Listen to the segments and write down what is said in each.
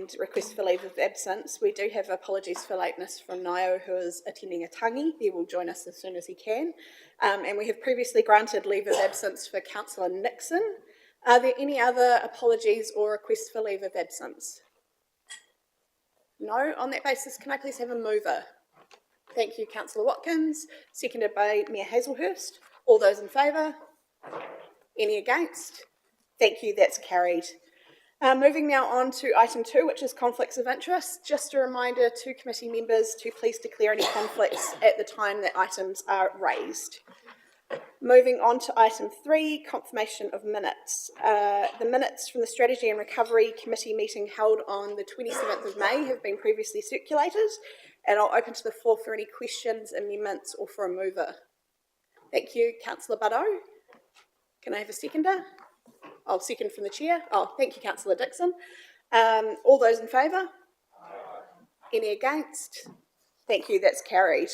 and request for leave of absence. We do have apologies for lateness from Nio, who is attending a tangi. He will join us as soon as he can. And we have previously granted leave of absence for Councillor Nixon. Are there any other apologies or requests for leave of absence? No? On that basis, can I please have a mover? Thank you, Councillor Watkins. Seconded by Mayor Hazelhurst. All those in favour? Any against? Thank you, that's carried. Moving now on to item 2, which is conflicts of interest. Just a reminder to committee members to please declare any conflicts at the time that items are raised. Moving on to item 3, confirmation of minutes. The minutes from the Strategy and Recovery Committee meeting held on the 27th of May have been previously circulated, and I'll open to the floor for any questions, amendments, or for a mover. Thank you, Councillor Buddo. Can I have a seconder? I'll second from the chair. Oh, thank you, Councillor Dixon. All those in favour? Any against? Thank you, that's carried.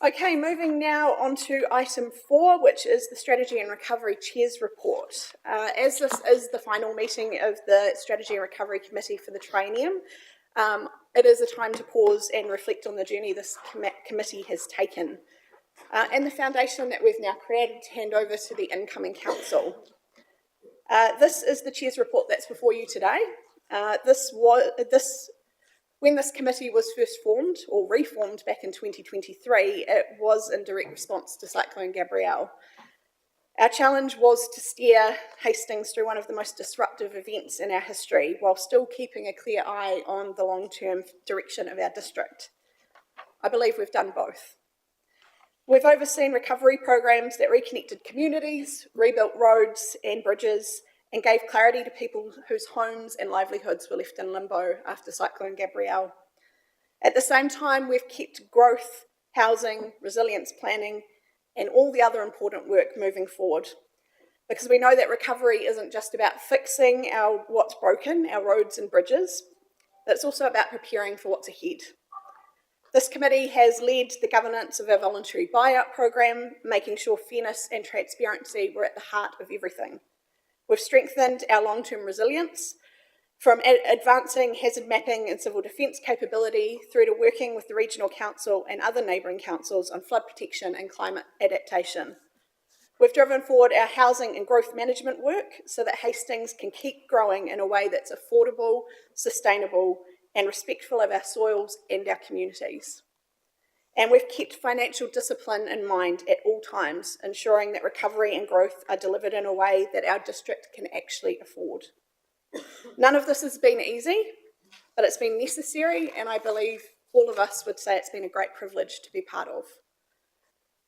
Okay, moving now on to item 4, which is the Strategy and Recovery Chair's report. As this is the final meeting of the Strategy and Recovery Committee for the triennium, it is a time to pause and reflect on the journey this committee has taken and the foundation that we've now created to hand over to the incoming council. This is the Chair's report that's before you today. When this committee was first formed or reformed back in 2023, it was in direct response to Cyclone Gabrielle. Our challenge was to steer Hastings through one of the most disruptive events in our history while still keeping a clear eye on the long-term direction of our district. I believe we've done both. We've overseen recovery programs that reconnected communities, rebuilt roads and bridges, and gave clarity to people whose homes and livelihoods were left in limbo after Cyclone Gabrielle. At the same time, we've kept growth, housing, resilience planning, and all the other important work moving forward. Because we know that recovery isn't just about fixing what's broken, our roads and bridges, but it's also about preparing for what's ahead. This committee has led the governance of our voluntary buyout program, making sure fairness and transparency were at the heart of everything. We've strengthened our long-term resilience, from advancing hazard mapping and civil defence capability through to working with the Regional Council and other neighbouring councils on flood protection and climate adaptation. We've driven forward our housing and growth management work so that Hastings can keep growing in a way that's affordable, sustainable, and respectful of our soils and our communities. And we've kept financial discipline in mind at all times, ensuring that recovery and growth are delivered in a way that our district can actually afford. None of this has been easy, but it's been necessary, and I believe all of us would say it's been a great privilege to be part of.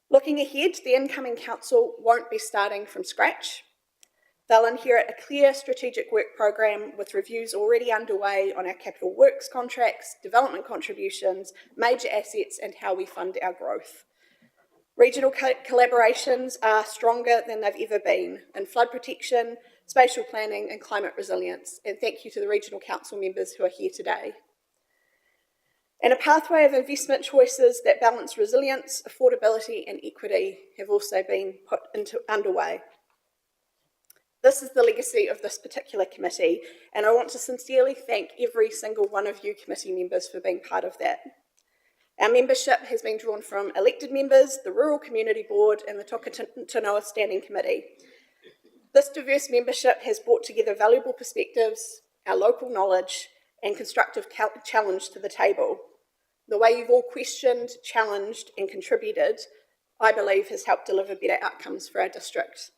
Looking ahead, the incoming council won't be starting from scratch. They'll inherit a clear strategic work program with reviews already underway on our capital works contracts, development contributions, major assets, and how we fund our growth. Regional collaborations are stronger than they've ever been in flood protection, spatial planning, and climate resilience. And thank you to the Regional Council members who are here today. And a pathway of investment choices that balance resilience, affordability, and equity have also been put underway. This is the legacy of this particular committee, and I want to sincerely thank every single one of you committee members for being part of that. Our membership has been drawn from elected members, the Rural Community Board, and the Tokatinoa Standing Committee. This diverse membership has brought together valuable perspectives, our local knowledge, and constructive challenge to the table. The way you've all questioned, challenged, and contributed, I believe, has helped deliver better outcomes for our district.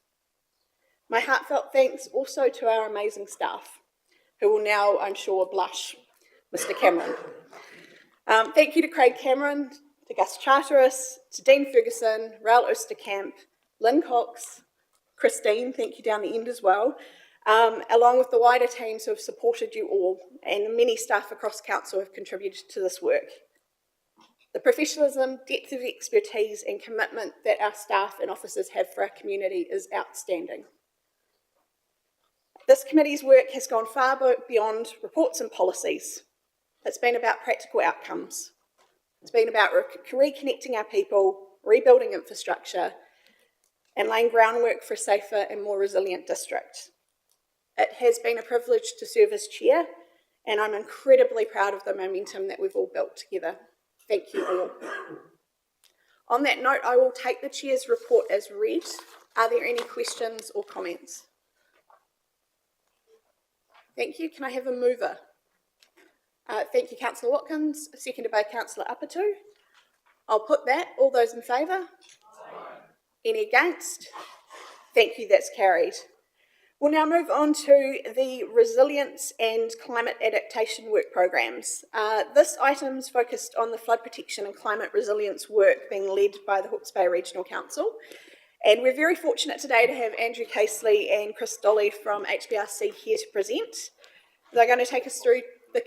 My heartfelt thanks also to our amazing staff, who will now, I'm sure, blush. Mr. Cameron. Thank you to Craig Cameron, to Gus Charteris, to Dean Ferguson, Raoul Oosterkamp, Lynn Cox, Christine, thank you down the end as well, along with the wider teams who have supported you all, and many staff across council have contributed to this work. The professionalism, depth of expertise, and commitment that our staff and officers have for our community is outstanding. This committee's work has gone far beyond reports and policies. It's been about practical outcomes. It's been about reconnecting our people, rebuilding infrastructure, and laying groundwork for a safer and more resilient district. It has been a privilege to serve as chair, and I'm incredibly proud of the momentum that we've all built together. Thank you all. On that note, I will take the Chair's report as read. Are there any questions or comments? Thank you. Can I have a mover? Thank you, Councillor Watkins, seconded by Councillor Apatu. I'll put that. All those in favour? Any against? Thank you, that's carried. We'll now move on to the resilience and climate adaptation work programs. This item's focused on the flood protection and climate resilience work being led by the Hawke's Bay Regional Council. And we're very fortunate today to have Andrew Casely and Chris Dolly from HBRC here to present. They're going to take us through the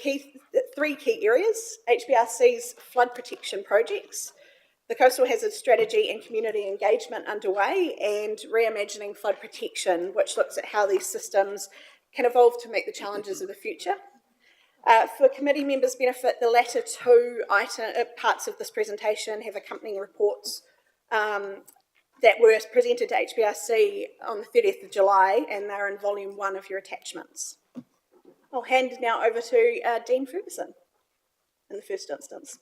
three key areas: HBRC's flood protection projects, the coastal hazard strategy and community engagement underway, and reimagining flood protection, which looks at how these systems can evolve to meet the challenges of the future. For committee members' benefit, the latter two parts of this presentation have accompanying reports that were presented to HBRC on the 30th of July, and they're in volume 1 of your attachments. I'll hand now over to Dean Ferguson in the first instance.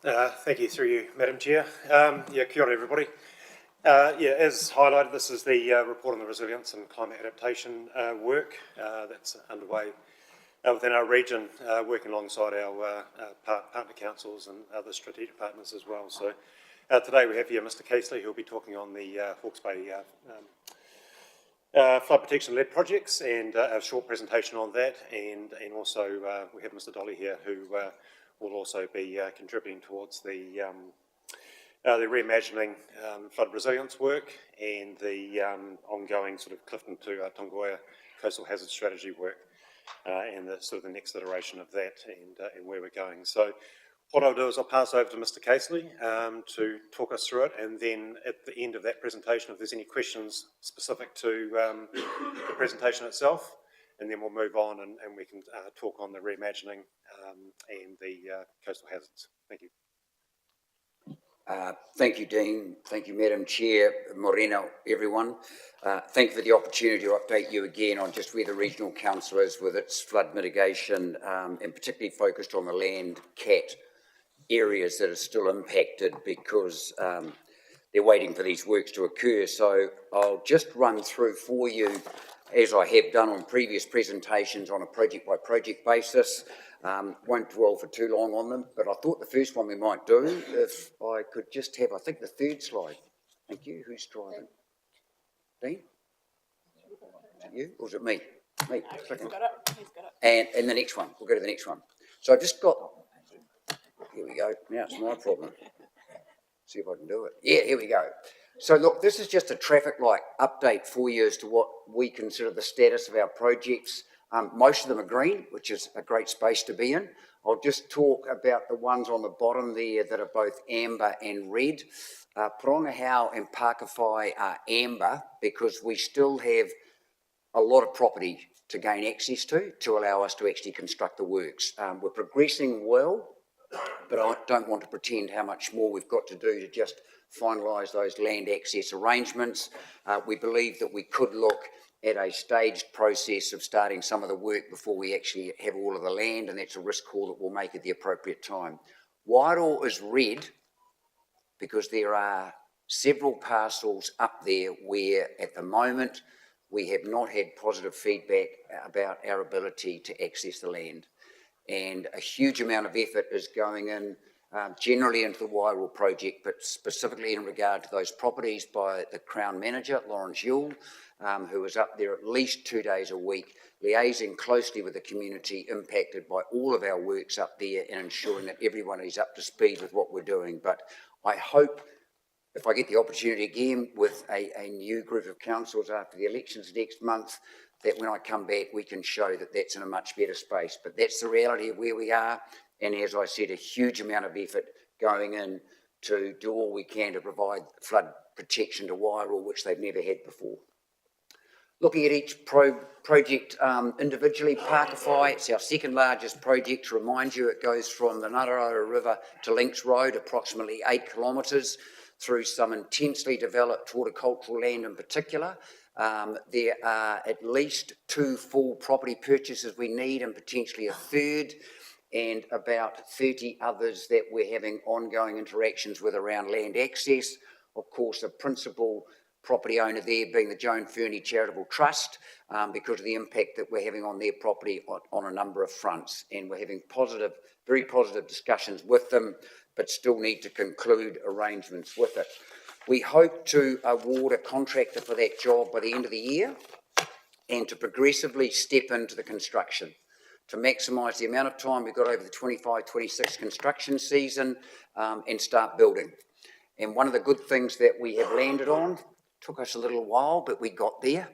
Thank you, through you, Madam Chair. Kia ora, everybody. As highlighted, this is the report on the resilience and climate adaptation work that's underway within our region, working alongside our partner councils and other strategic partners as well. So today we have here Mr. Casely, who'll be talking on the Hawke's Bay flood protection-led projects, and a short presentation on that, and also we have Mr. Dolly here, who will also be contributing towards the reimagining flood resilience work and the ongoing sort of Clifton to Tongoia coastal hazard strategy work, and the sort of the next iteration of that, and where we're going. So what I'll do is I'll pass over to Mr. Casely to talk us through it, and then at the end of that presentation, if there's any questions specific to the presentation itself, and then we'll move on and we can talk on the reimagining and the coastal hazards. Thank you. Thank you, Dean. Thank you, Madam Chair, Morena, everyone. Thank you for the opportunity to update you again on just where the Regional Council is with its flood mitigation, and particularly focused on the land CAT areas that are still impacted because they're waiting for these works to occur. So I'll just run through for you, as I have done on previous presentations, on a project-by-project basis. Won't dwell for too long on them, but I thought the first one we might do, if I could just have, I think, the third slide. Thank you. Who's driving? Dean? Is it you or is it me? Me. No, he's got it. He's got it. And the next one. We'll go to the next one. So I've just got... Here we go. Now it's my problem. See if I can do it. Yeah, here we go. So look, this is just a traffic light update for you as to what we consider the status of our projects. Most of them are green, which is a great space to be in. I'll just talk about the ones on the bottom there that are both amber and red. Porongahau and Pakowhai are amber because we still have a lot of property to gain access to allow us to actually construct the works. We're progressing well, but I don't want to pretend how much more we've got to do to just finalise those land access arrangements. We believe that we could look at a staged process of starting some of the work before we actually have all of the land, and that's a risk call that we'll make at the appropriate time. Wairoa is red because there are several parcels up there where at the moment we have not had positive feedback about our ability to access the land. And a huge amount of effort is going in generally into the Wairoa project, but specifically in regard to those properties by the Crown Manager, Lawrence Yule, who is up there at least 2 days a week, liaising closely with the community impacted by all of our works up there and ensuring that everyone is up to speed with what we're doing. But I hope, if I get the opportunity again with a new group of councils after the elections next month, that when I come back we can show that that's in a much better space. But that's the reality of where we are, and as I said, a huge amount of effort going in to do all we can to provide flood protection to Wairoa, which they've never had before. Looking at each project individually, Pakowhai, it's our second largest project. To remind you, it goes from the Ngaraura River to Links Road, approximately 8 kilometres. through some intensely developed horticultural land in particular. There are at least 2 full property purchases we need and potentially a third, and about 30 others that we're having ongoing interactions with around land access. Of course, the principal property owner there being the Joan Fernie Charitable Trust, because of the impact that we're having on their property on a number of fronts. And we're having very positive discussions with them, but still need to conclude arrangements with it. We hope to award a contractor for that job by the end of the year and to progressively step into the construction to maximise the amount of time we've got over the 25-26 construction season and start building. And one of the good things that we have landed on, took us a little while, but we got there,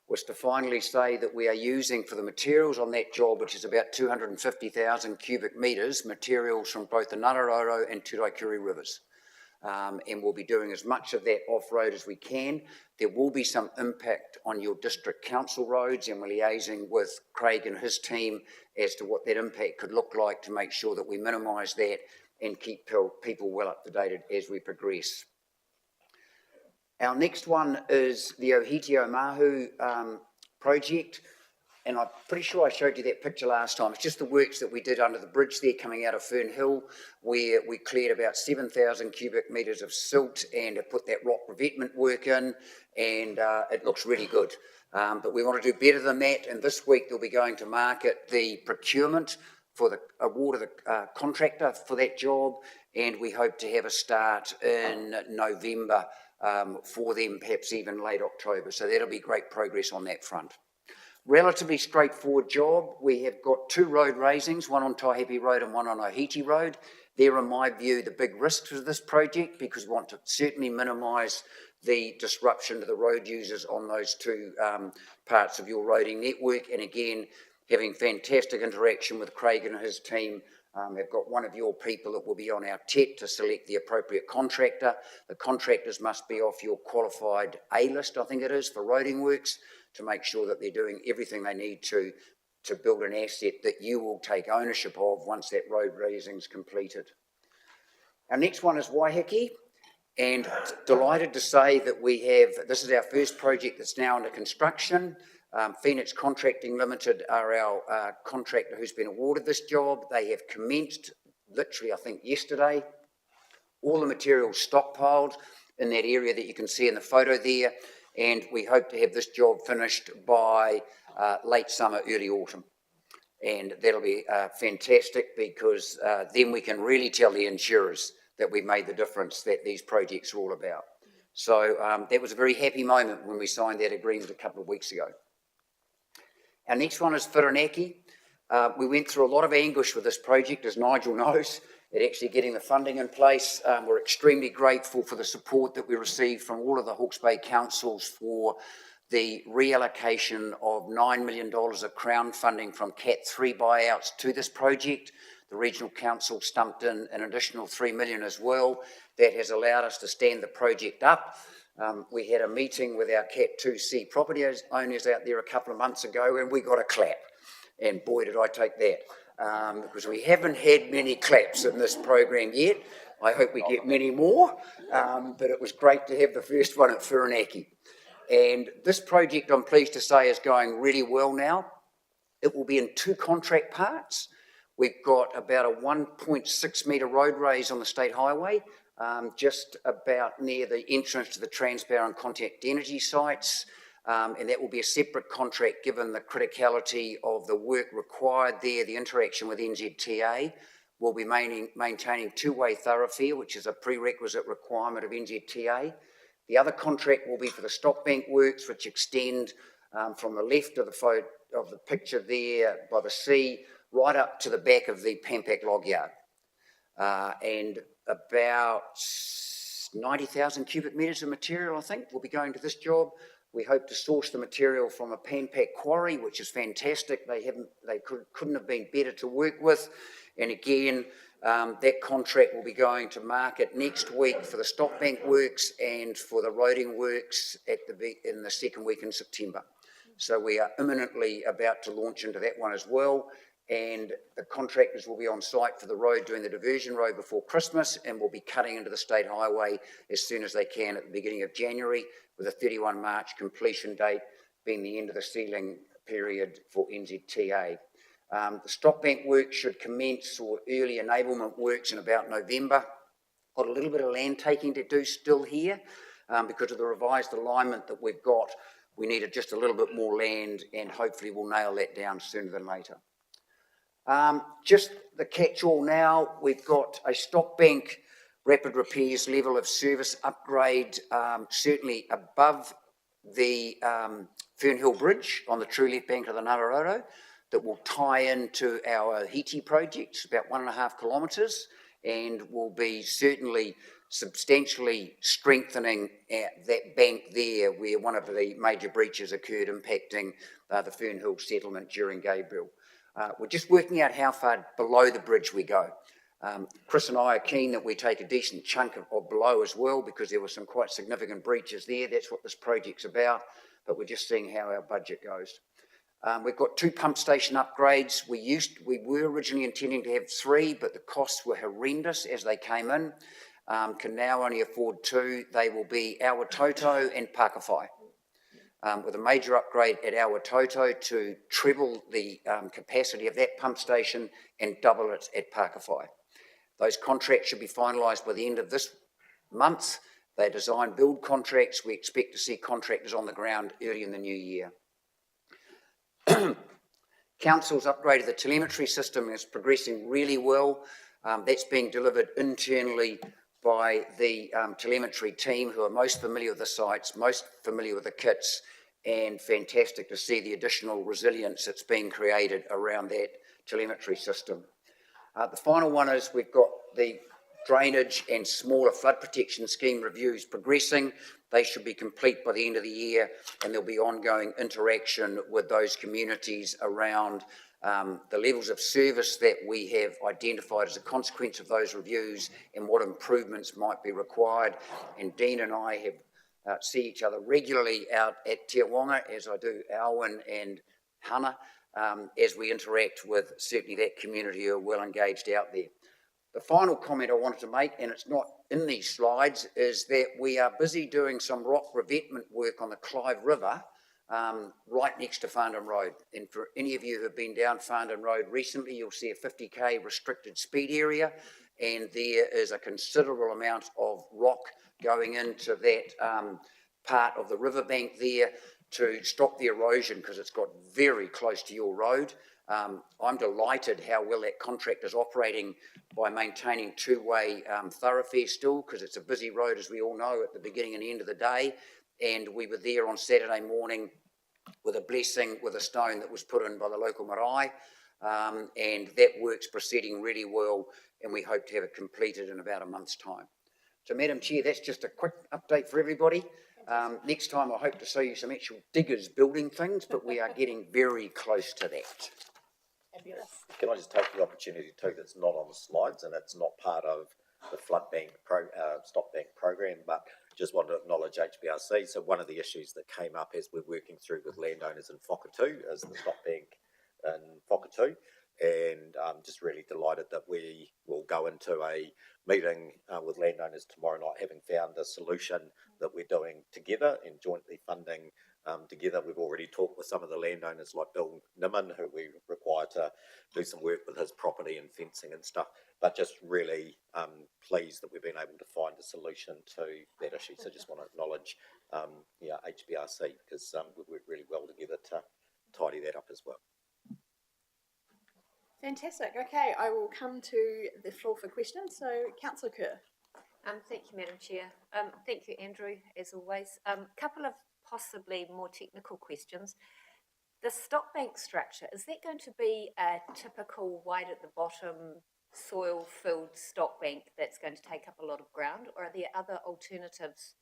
was to finally say that we are using for the materials on that job, which is about 250,000 cubic metres, materials from both the Ngararoro and Turaikuri rivers. And we'll be doing as much of that off-road as we can. There will be some impact on your district council roads, and we're liaising with Craig and his team as to what that impact could look like to make sure that we minimise that and keep people well up to date as we progress. Our next one is the Ohiti Omahu project, and I'm pretty sure I showed you that picture last time. It's just the works that we did under the bridge there coming out of Fern Hill, where we cleared about 7,000 cubic metres of silt and put that rock revetment work in, and it looks really good. But we want to do better than that, and this week they'll be going to market the procurement for the award of the contractor for that job, and we hope to have a start in November for them, perhaps even late October. So that'll be great progress on that front. Relatively straightforward job. We have got 2 road raisings, one on Taihape Road and one on Ohiti Road. They're, in my view, the big risks of this project because we want to certainly minimise the disruption to the road users on those 2 parts of your roading network. And again, having fantastic interaction with Craig and his team. They've got one of your people that will be on our TET to select the appropriate contractor. The contractors must be off your qualified A list, I think it is, for roading works, to make sure that they're doing everything they need to build an asset that you will take ownership of once that road raising's completed. Our next one is Waiheke, and delighted to say that this is our first project that's now under construction. Phoenix Contracting Limited are our contractor who's been awarded this job. They have commenced, literally I think yesterday, all the materials stockpiled in that area that you can see in the photo there, and we hope to have this job finished by late summer, early autumn. And that'll be fantastic because then we can really tell the insurers that we've made the difference that these projects are all about. So that was a very happy moment when we signed that agreement a couple of weeks ago. Our next one is Whirinaki. We went through a lot of anguish with this project, as Nigel knows, at actually getting the funding in place. We're extremely grateful for the support that we received from all of the Hawke's Bay councils for the reallocation of $9 million of Crown funding from CAT 3 buyouts to this project. The Regional Council stumped in an additional $3 million as well. That has allowed us to stand the project up. We had a meeting with our CAT 2C property owners out there a couple of months ago, and we got a clap. And boy, did I take that, because we haven't had many claps in this program yet. I hope we get many more, but it was great to have the first one at Whirinaki. And this project, I'm pleased to say, is going really well now. It will be in 2 contract parts. We've got about a 1.6 metre road raise on the state highway, just about near the entrance to the Transpower and Contact Energy sites, and that will be a separate contract given the criticality of the work required there, the interaction with NZTA. We'll be maintaining 2-way thoroughfare, which is a prerequisite requirement of NZTA. The other contract will be for the stop bank works, which extend from the left of the picture there by the sea, right up to the back of the Pampac log yard. And about 90,000 cubic metres of material, I think, will be going to this job. We hope to source the material from a Pampac quarry, which is fantastic. They couldn't have been better to work with. And again, that contract will be going to market next week for the stop bank works and for the roading works in the second week in September. So we are imminently about to launch into that one as well. and the contractors will be on site for the road doing the diversion road before Christmas, and will be cutting into the state highway as soon as they can at the beginning of January, with a 31 March completion date being the end of the sealing period for NZTA. The stop bank work should commence, or early enablement works, in about November. Got a little bit of land taking to do still here because of the revised alignment that we've got. We needed just a little bit more land, and hopefully we'll nail that down sooner than later. Just the catch-all now, we've got a stop bank rapid repairs level of service upgrade, certainly above the Fernhill Bridge on the true left bank of the Ngāraroto, that will tie into our Hiti project, about 1.5 kilometres, and will be certainly substantially strengthening that bank there where one of the major breaches occurred, impacting the Fernhill settlement during Gabriel. We're just working out how far below the bridge we go. Chris and I are keen that we take a decent chunk of below as well, because there were some quite significant breaches there. That's what this project's about, but we're just seeing how our budget goes. We've got 2 pump station upgrades. We were originally intending to have 3, but the costs were horrendous as they came in. Can now only afford 2. They will be Awatoto and Pakawhai, with a major upgrade at Awatoto to treble the capacity of that pump station and double it at Pakawhai. Those contracts should be finalised by the end of this month. They're design build contracts. We expect to see contractors on the ground early in the new year. Council's upgrade of the telemetry system is progressing really well. That's being delivered internally by the telemetry team, who are most familiar with the sites, most familiar with the kits, and fantastic to see the additional resilience that's being created around that telemetry system. The final one is we've got the drainage and smaller flood protection scheme reviews progressing. They should be complete by the end of the year, and there'll be ongoing interaction with those communities around the levels of service that we have identified as a consequence of those reviews and what improvements might be required. And Dean and I have see each other regularly out at Te Wanga, as I do Alwyn and Hannah, as we interact with certainly that community who are well engaged out there. The final comment I wanted to make, and it's not in these slides, is that we are busy doing some rock revetment work on the Clive River, right next to Farndon Road. And for any of you who have been down Farndon Road recently, you'll see a 50k restricted speed area, and there is a considerable amount of rock going into that part of the riverbank there to stop the erosion, because it's got very close to your road. I'm delighted how well that contractor's operating by maintaining 2-way thoroughfare still, because it's a busy road, as we all know, at the beginning and end of the day. And we were there on Saturday morning with a blessing with a stone that was put in by the local marae, and that work's proceeding really well, and we hope to have it completed in about a month's time. So, Madam Chair, that's just a quick update for everybody. Next time I hope to show you some actual diggers building things, but we are getting very close to that. Fabulous. Can I just take the opportunity too, that's not on the slides and it's not part of the flood bank stop bank program, but just want to acknowledge HBRC. So one of the issues that came up as we're working through with landowners in Whakatū is the stop bank in Whakatū, and I'm just really delighted that we will go into a meeting with landowners tomorrow night, having found a solution that we're doing together and jointly funding together. We've already talked with some of the landowners like Bill Nimmin, who we require to do some work with his property and fencing and stuff, but just really pleased that we've been able to find a solution to that issue. So just want to acknowledge HBRC, because we've worked really well together to tidy that up as well. Fantastic. Okay, I will come to the floor for questions. So, Councillor Kerr. Thank you, Madam Chair. Thank you, Andrew, as always. Couple of possibly more technical questions. The stop bank structure, is that going to be a typical wide at the bottom soil-filled stop bank that's going to take up a lot of ground, or are there other alternatives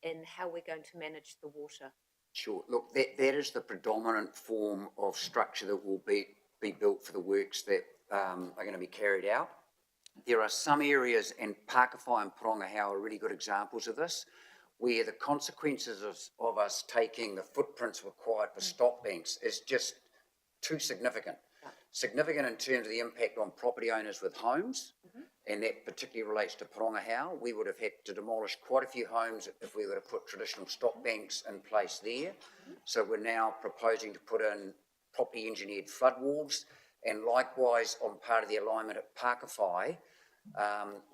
in how we're going to manage the water? Sure. Look, that is the predominant form of structure that will be built for the works that are going to be carried out. There are some areas, and Pakawhai and Porongahau are really good examples of this, where the consequences of us taking the footprints required for stop banks is just too significant. significant in terms of the impact on property owners with homes, and that particularly relates to Porongahau. We would have had to demolish quite a few homes if we were to put traditional stock banks in place there. So we're now proposing to put in property engineered flood walls, and likewise on part of the alignment at Pakawhai,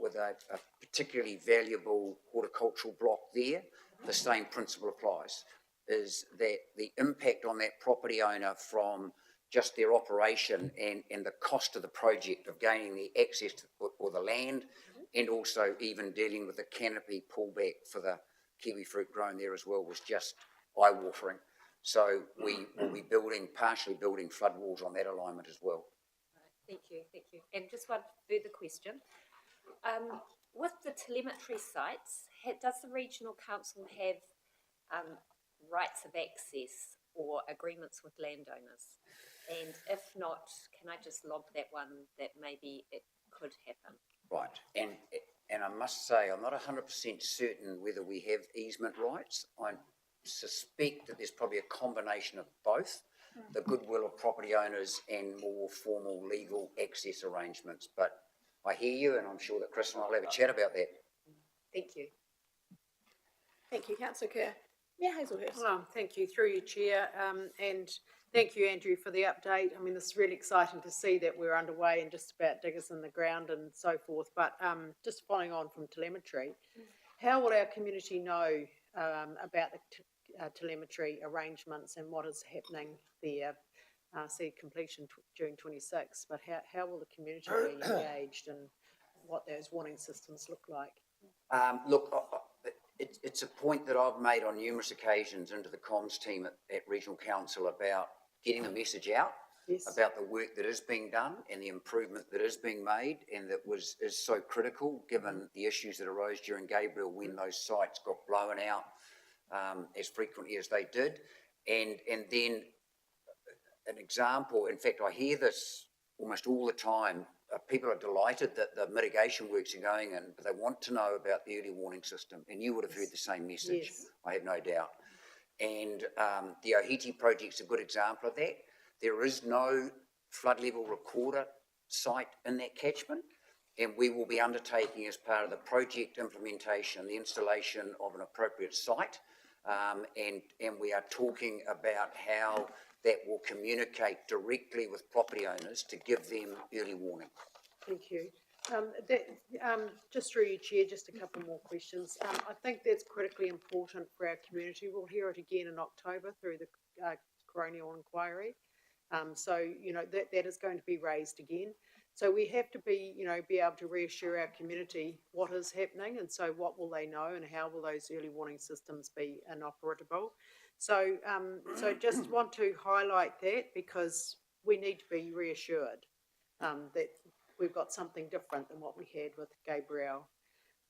with a particularly valuable horticultural block there, the same principle applies, is that the impact on that property owner from just their operation and the cost of the project of gaining the access to, or the land, and also even dealing with the canopy pullback for the kiwi fruit grown there as well was just eye-watering. So we will be partially building flood walls on that alignment as well. Thank you, thank you. And just one further question. With the telemetry sites, does the regional council have rights of access or agreements with landowners? And if not, can I just lob that one that maybe it could happen? Right, and I must say, I'm not 100% certain whether we have easement rights. I suspect that there's probably a combination of both, the goodwill of property owners and more formal legal access arrangements. But I hear you, and I'm sure that Chris and I will have a chat about that. Thank you. Thank you, councillor Kerr. Mayor Hazelhurst. Well, thank you through you, Chair, and thank you, Andrew, for the update. I mean, it's really exciting to see that we're underway and just about diggers in the ground and so forth. But just following on from telemetry, how will our community know about the telemetry arrangements and what is happening there? See completion June 26, but how will the community be engaged and what those warning systems look like? It's a point that I've made on numerous occasions into the comms team at Regional Council about getting the message out, Yes. about the work that is being done and the improvement that is being made, and that is so critical given the issues that arose during Gabriel when those sites got blown out as frequently as they did. And then an example, in fact, I hear this almost all the time. People are delighted that the mitigation works are going in, but they want to know about the early warning system. And you would have heard the same message, Yes. I have no doubt. And the Ohiti project's a good example of that. There is no flood level recorder site in that catchment, and we will be undertaking as part of the project implementation, the installation of an appropriate site. And we are talking about how that will communicate directly with property owners to give them early warning. Thank you. Just through you, Chair, just a couple more questions. I think that's critically important for our community. We'll hear it again in October through the coronial inquiry. So, you know, that is going to be raised again. So we have to be able to reassure our community what is happening, and so what will they know and how will those early warning systems be inoperable. So, just want to highlight that because we need to be reassured that we've got something different than what we had with Gabriel.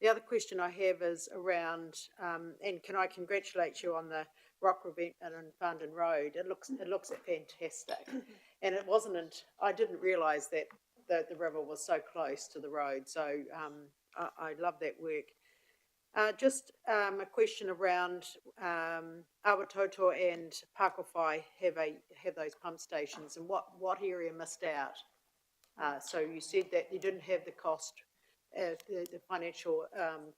The other question I have is around, and can I congratulate you on the rock revetment on Farndon Road? It looks fantastic, and it wasn't. I didn't realise that the river was so close to the road. So I love that work. Just a question around Awatoto and Pakawhai have those pump stations, and what area missed out? So you said that you didn't have the cost, the financial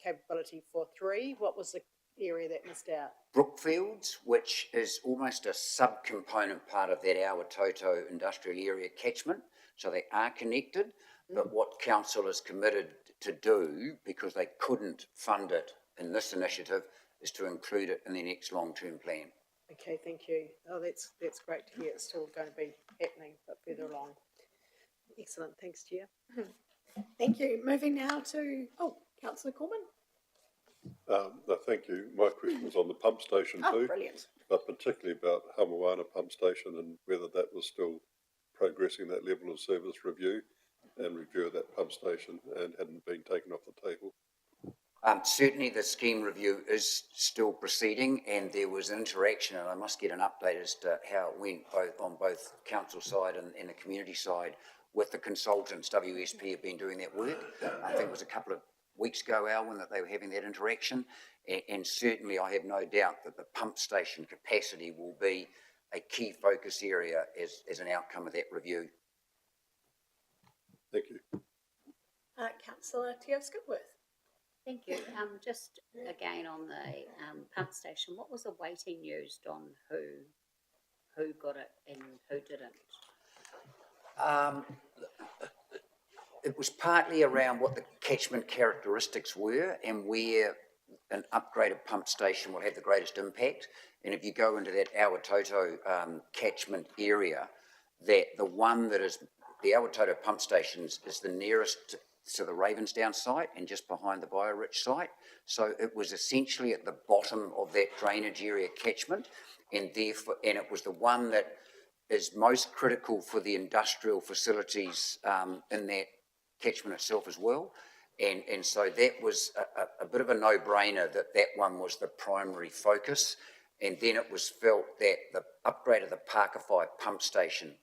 capability for 3. What was the area that missed out? Brookfields, which is almost a subcomponent part of that Awatoto industrial area catchment, so they are connected, but what council is committed to do, because they couldn't fund it in this initiative, is to include it in the next long-term plan. Okay, thank you. Oh, that's great to hear. It's still going to be happening, but further along. Excellent. Thanks, Chair. Thank you. Moving now to, councillor Corbin. No, thank you. My question was on the pump station Oh, too, brilliant. but particularly about Hamawana pump station and whether that was still progressing that level of service review and review of that pump station and hadn't been taken off the table. Certainly the scheme review is still proceeding, and there was interaction, and I must get an update as to how it went on both council side and the community side with the consultants. WSP have been doing that work. I think it was a couple of weeks ago, Alwyn, that they were having that interaction, and certainly I have no doubt that the pump station capacity will be a key focus area as an outcome of that review. Thank you. Councillor Teo Skipworth. Thank you. Just again on the pump station, what was the weighting used on who got it and who didn't? It was partly around what the catchment characteristics were and where an upgraded pump station will have the greatest impact. And if you go into that Awatoto catchment area, that the one that is the Awatoto pump stations is the nearest to the Ravensdown site and just behind the Biorich site. So it was essentially at the bottom of that drainage area catchment, and therefore, and it was the one that is most critical for the industrial facilities in that catchment itself as well. And so that was a bit of a no-brainer that that one was the primary focus. And then it was felt that the upgrade of the Parker 5 pump station,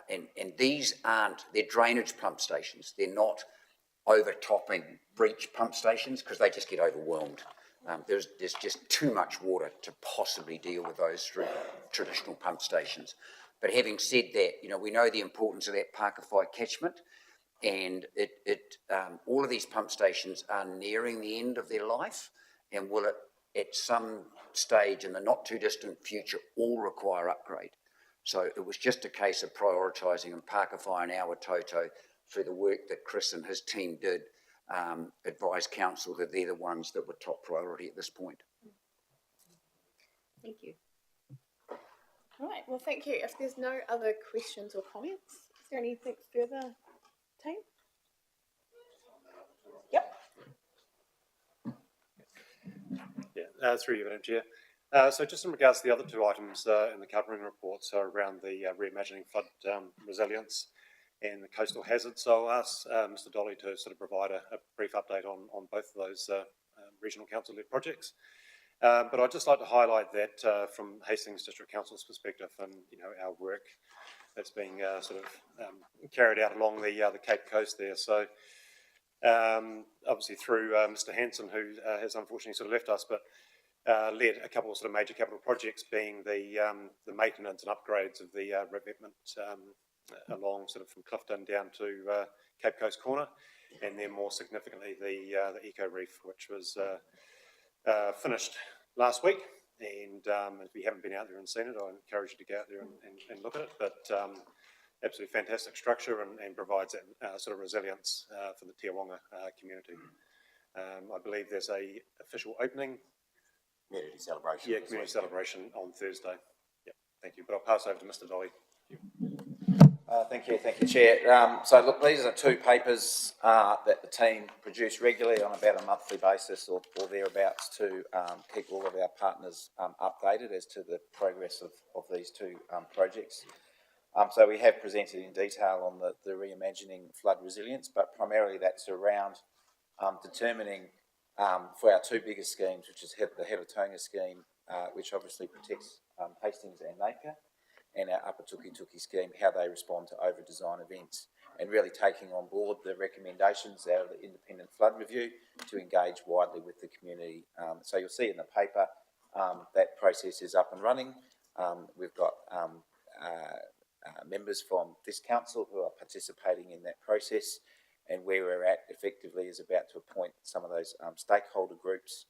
and these aren't, they're drainage pump stations. They're not overtopping breach pump stations because they just get overwhelmed. There's just too much water to possibly deal with those through traditional pump stations. But having said that, you know, we know the importance of that Parker 5 catchment, and all of these pump stations are nearing the end of their life and will at some stage in the not too distant future all require upgrade. So it was just a case of prioritising, and Parker 5 and Awatoto, through the work that Chris and his team did, advise council that they're the ones that were top priority at this point. Thank you. All right, well, thank you. If there's no other questions or comments, is there anything further, team? Yep. Yeah, through you, Madam Chair. So just in regards to the other two items in the covering report, so around the reimagining flood resilience and the coastal hazards. So I'll ask Mr. Dolly to sort of provide a brief update on both of those regional council-led projects. But I'd just like to highlight that from Hastings District Council's perspective, and you know, our work that's being sort of carried out along the Cape Coast there. So obviously through Mr. Hanson, who has unfortunately sort of left us, but led a couple of sort of major capital projects, being the maintenance and upgrades of the revetment along sort of from Clifton down to Cape Coast Corner, and then more significantly the Eco Reef, which was finished last week. And if you haven't been out there and seen it, I encourage you to go out there and look at it. But absolutely fantastic structure and provides that sort of resilience for the Tiawonga community. I believe there's a official opening. Community celebration. Yeah, community celebration on Thursday. Yeah, thank you. But I'll pass over to Mr. Dolly. Thank you, Chair. So look, these are two papers that the team produce regularly on about a monthly basis or thereabouts to keep all of our partners updated as to the progress of these two projects. So we have presented in detail on the reimagining flood resilience, but primarily that's around determining for our two biggest schemes, which is the Hevatonga scheme, which obviously protects Hastings and Napier, and our Upper Tukituki scheme, how they respond to over-design events, and really taking on board the recommendations out of the independent flood review to engage widely with the community. So you'll see in the paper that process is up and running. We've got members from this council who are participating in that process, and where we're at effectively is about to appoint some of those stakeholder groups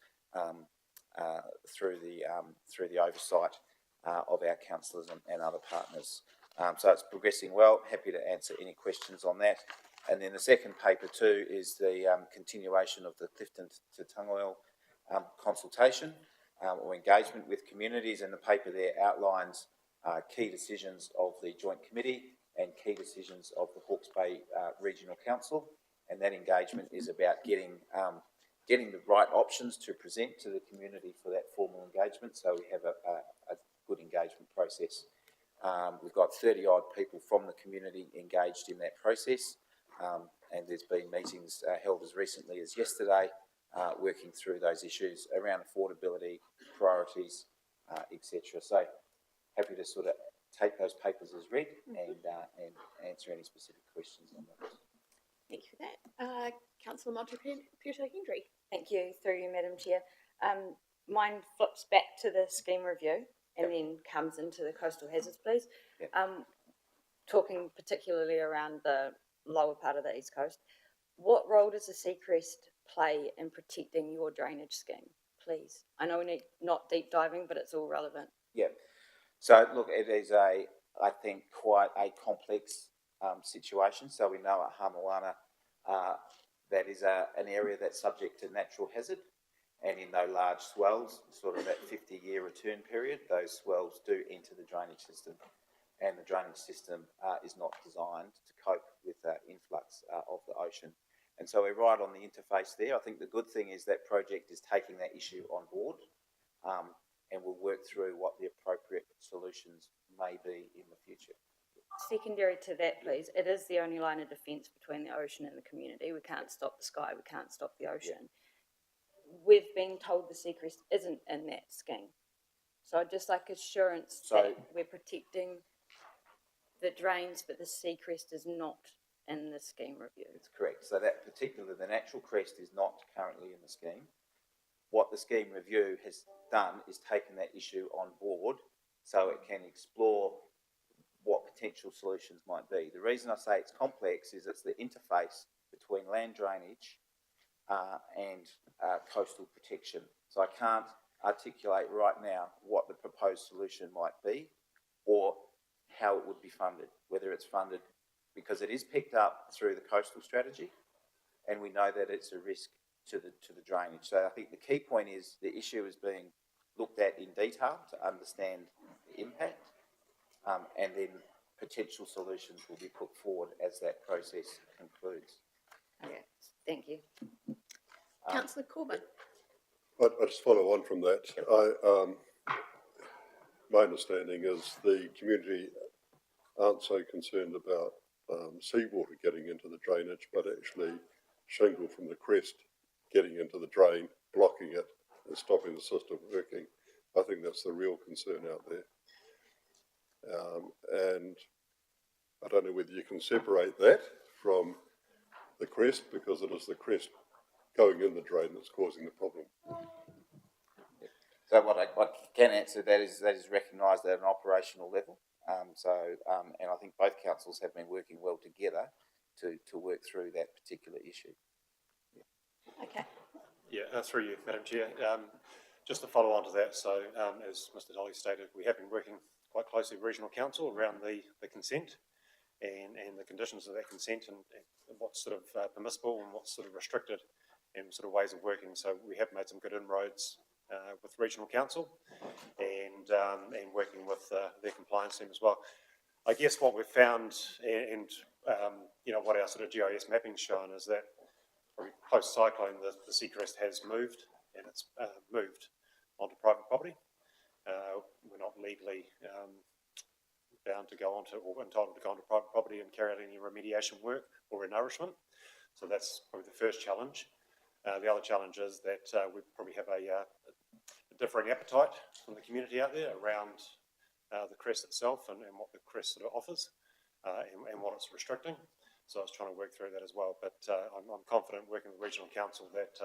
through the oversight of our councillors and other partners. So it's progressing well. Happy to answer any questions on that. And then the second paper too is the continuation of the Clifton to Tungoil consultation or engagement with communities, and the paper there outlines key decisions of the Joint Committee and key decisions of the Hawke's Bay Regional Council, and that engagement is about getting the right options to present to the community for that formal engagement, so we have a good engagement process. We've got 30-odd people from the community engaged in that process, and there's been meetings held as recently as yesterday working through those issues around affordability, priorities, etc. So happy to sort of take those papers as read and answer any specific questions on those. Thank you for that. Councillor Montefiore-Henry. Thank you, through you, Madam Chair. Mine flips back to the scheme review and then comes into the coastal hazards, please. Yep. Talking particularly around the lower part of the East Coast. What role does the Seacrest play in protecting your drainage scheme, please? I know we need not deep diving, but it's all relevant. Yeah. So look, it is I think, quite a complex situation. So we know at Hamawana that is an area that's subject to natural hazard, and in those large swells, sort of that 50-year return period, those swells do enter the drainage system, and the drainage system is not designed to cope with that influx of the ocean. And so we're right on the interface there. I think the good thing is that project is taking that issue on board, and we'll work through what the appropriate solutions may be in the future. Secondary to that, please, it is the only line of defence between the ocean and the community. We can't stop the sky, we can't stop the ocean. We've been told the Seacrest isn't in that scheme. So I'd just like assurance that we're protecting the drains, but the Seacrest is not in the scheme review. That's correct. So that particular, the natural crest is not currently in the scheme. What the scheme review has done is taken that issue on board so it can explore what potential solutions might be. The reason I say it's complex is it's the interface between land drainage and coastal protection. So I can't articulate right now what the proposed solution might be or how it would be funded, whether it's funded because it is picked up through the coastal strategy, and we know that it's a risk to the drainage. So I think the key point is the issue is being looked at in detail to understand the impact, and then potential solutions will be put forward as that process concludes. Okay, thank you. Councillor Corbyn. I just follow on from that. My understanding is the community aren't so concerned about seawater getting into the drainage, but actually shingle from the crest getting into the drain, blocking it and stopping the system working. I think that's the real concern out there. And I don't know whether you can separate that from the crest, because it is the crest going in the drain that's causing the problem. So what I can answer that is recognised at an operational level. And I think both councils have been working well together to work through that particular issue. Okay. Yeah, through you, Madam Chair. Just to follow on to that, so as Mr Dolly stated, we have been working quite closely with Regional Council around the consent and the conditions of that consent and what's sort of permissible and what's sort of restricted and sort of ways of working. So we have made some good inroads with Regional Council and working with their compliance team as well. I guess what we've found and you know, what our sort of GIS mapping's shown is that post-cyclone, the Seacrest has moved, and it's moved onto private property. We're not legally bound to go onto or entitled to go onto private property and carry out any remediation work or renourishment. So that's probably the first challenge. The other challenge is that we probably have a differing appetite from the community out there around the crest itself and what the crest sort of offers and what it's restricting. So I was trying to work through that as well, but I'm confident working with Regional Council that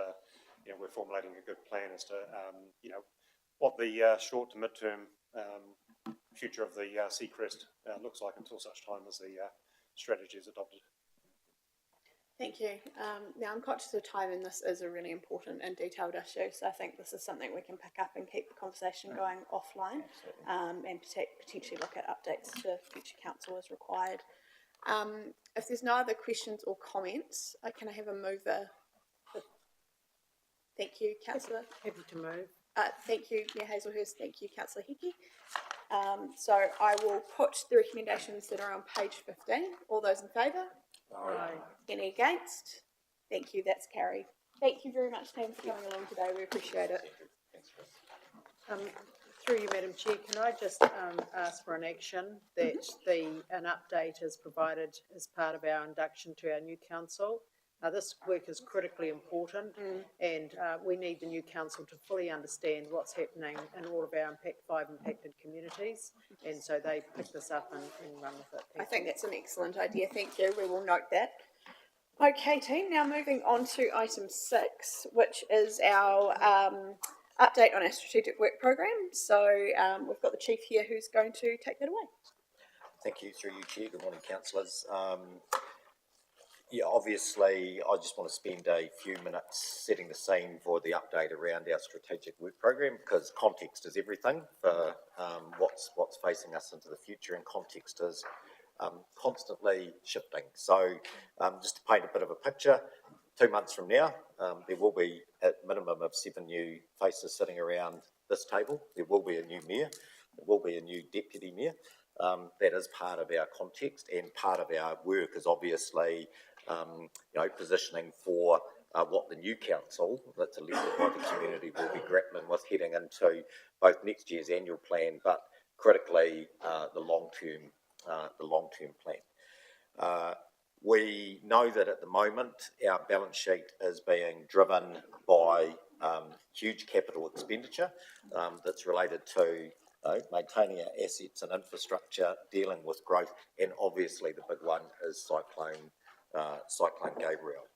you know, we're formulating a good plan as to you know, what the short to mid-term future of the Seacrest looks like until such time as the strategy is adopted. Thank you. Now I'm conscious of time, and this is a really important and detailed issue, so I think this is something we can pick up and keep the conversation going offline, and potentially look at updates to future council as required. If there's no other questions or comments, can I have a mover? Thank you, Councillor. Happy to move. Thank you, Mayor Hazelhurst. Thank you, Councillor Hickey. So I will put the recommendations that are on page 15. All those in favour? Aye. Any against? Thank you, that's carried. Thank you very much, team, for coming along today. We appreciate it. Through you, Madam Chair, can I just ask for an action that an update is provided as part of our induction to our new council? This work is critically important, and we need the new council to fully understand what's happening in all of our 5 impacted communities, and so they pick this up and run with it. I think that's an excellent idea. Thank you. We will note that. Okay, team, now moving on to item 6, which is our update on our strategic work programme. So we've got the Chief here who's going to take that away. Thank you, through you, Chair. Good morning, councillors. Yeah, obviously, I just want to spend a few minutes setting the scene for the update around our strategic work program, because context is everything for what's facing us into the future, and context is constantly shifting. So, just to paint a bit of a picture, 2 months from now, there will be at minimum of 7 new faces sitting around this table. There will be a new mayor. There will be a new deputy mayor. That is part of our context, and part of our work is obviously positioning for what the new council that's elected by the community will be grappling with heading into both next year's annual plan, but critically the long-term plan. We know that at the moment our balance sheet is being driven by huge capital expenditure that's related to maintaining our assets and infrastructure, dealing with growth, and obviously the big one is Cyclone Gabrielle.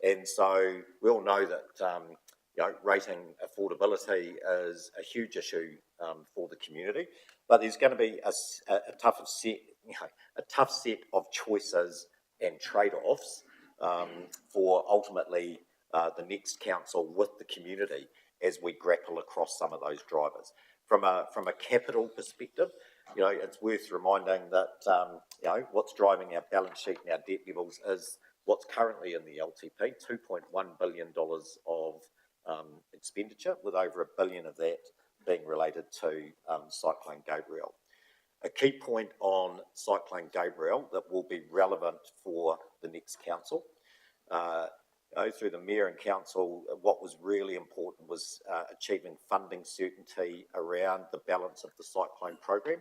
And so we all know that rating affordability is a huge issue for the community, but there's going to be a tough set of choices and trade-offs for ultimately the next council with the community as we grapple across some of those drivers. From a capital perspective, it's worth reminding that what's driving our balance sheet and our debt levels is what's currently in the LTP, $2.1 billion of expenditure, with over $1 billion of that being related to Cyclone Gabrielle. A key point on Cyclone Gabrielle that will be relevant for the next council. Through the Mayor and Council, what was really important was achieving funding certainty around the balance of the cyclone program.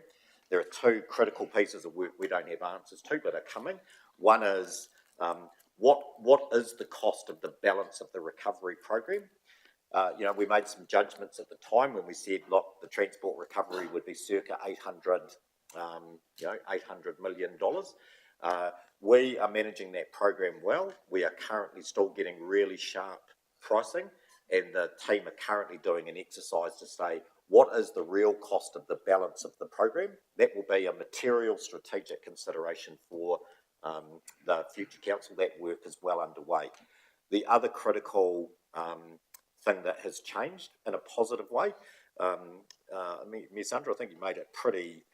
There are two critical pieces of work we don't have answers to, but are coming. One is what is the cost of the balance of the recovery program? We made some judgments at the time when we said, look, the transport recovery would be circa $800 million. We are managing that program well. We are currently still getting really sharp pricing, and the team are currently doing an exercise to say, what is the real cost of the balance of the program? That will be a material strategic consideration for the future council. That work is well underway. The other critical thing that has changed in a positive way, Ms. Sandra, I think you made it pretty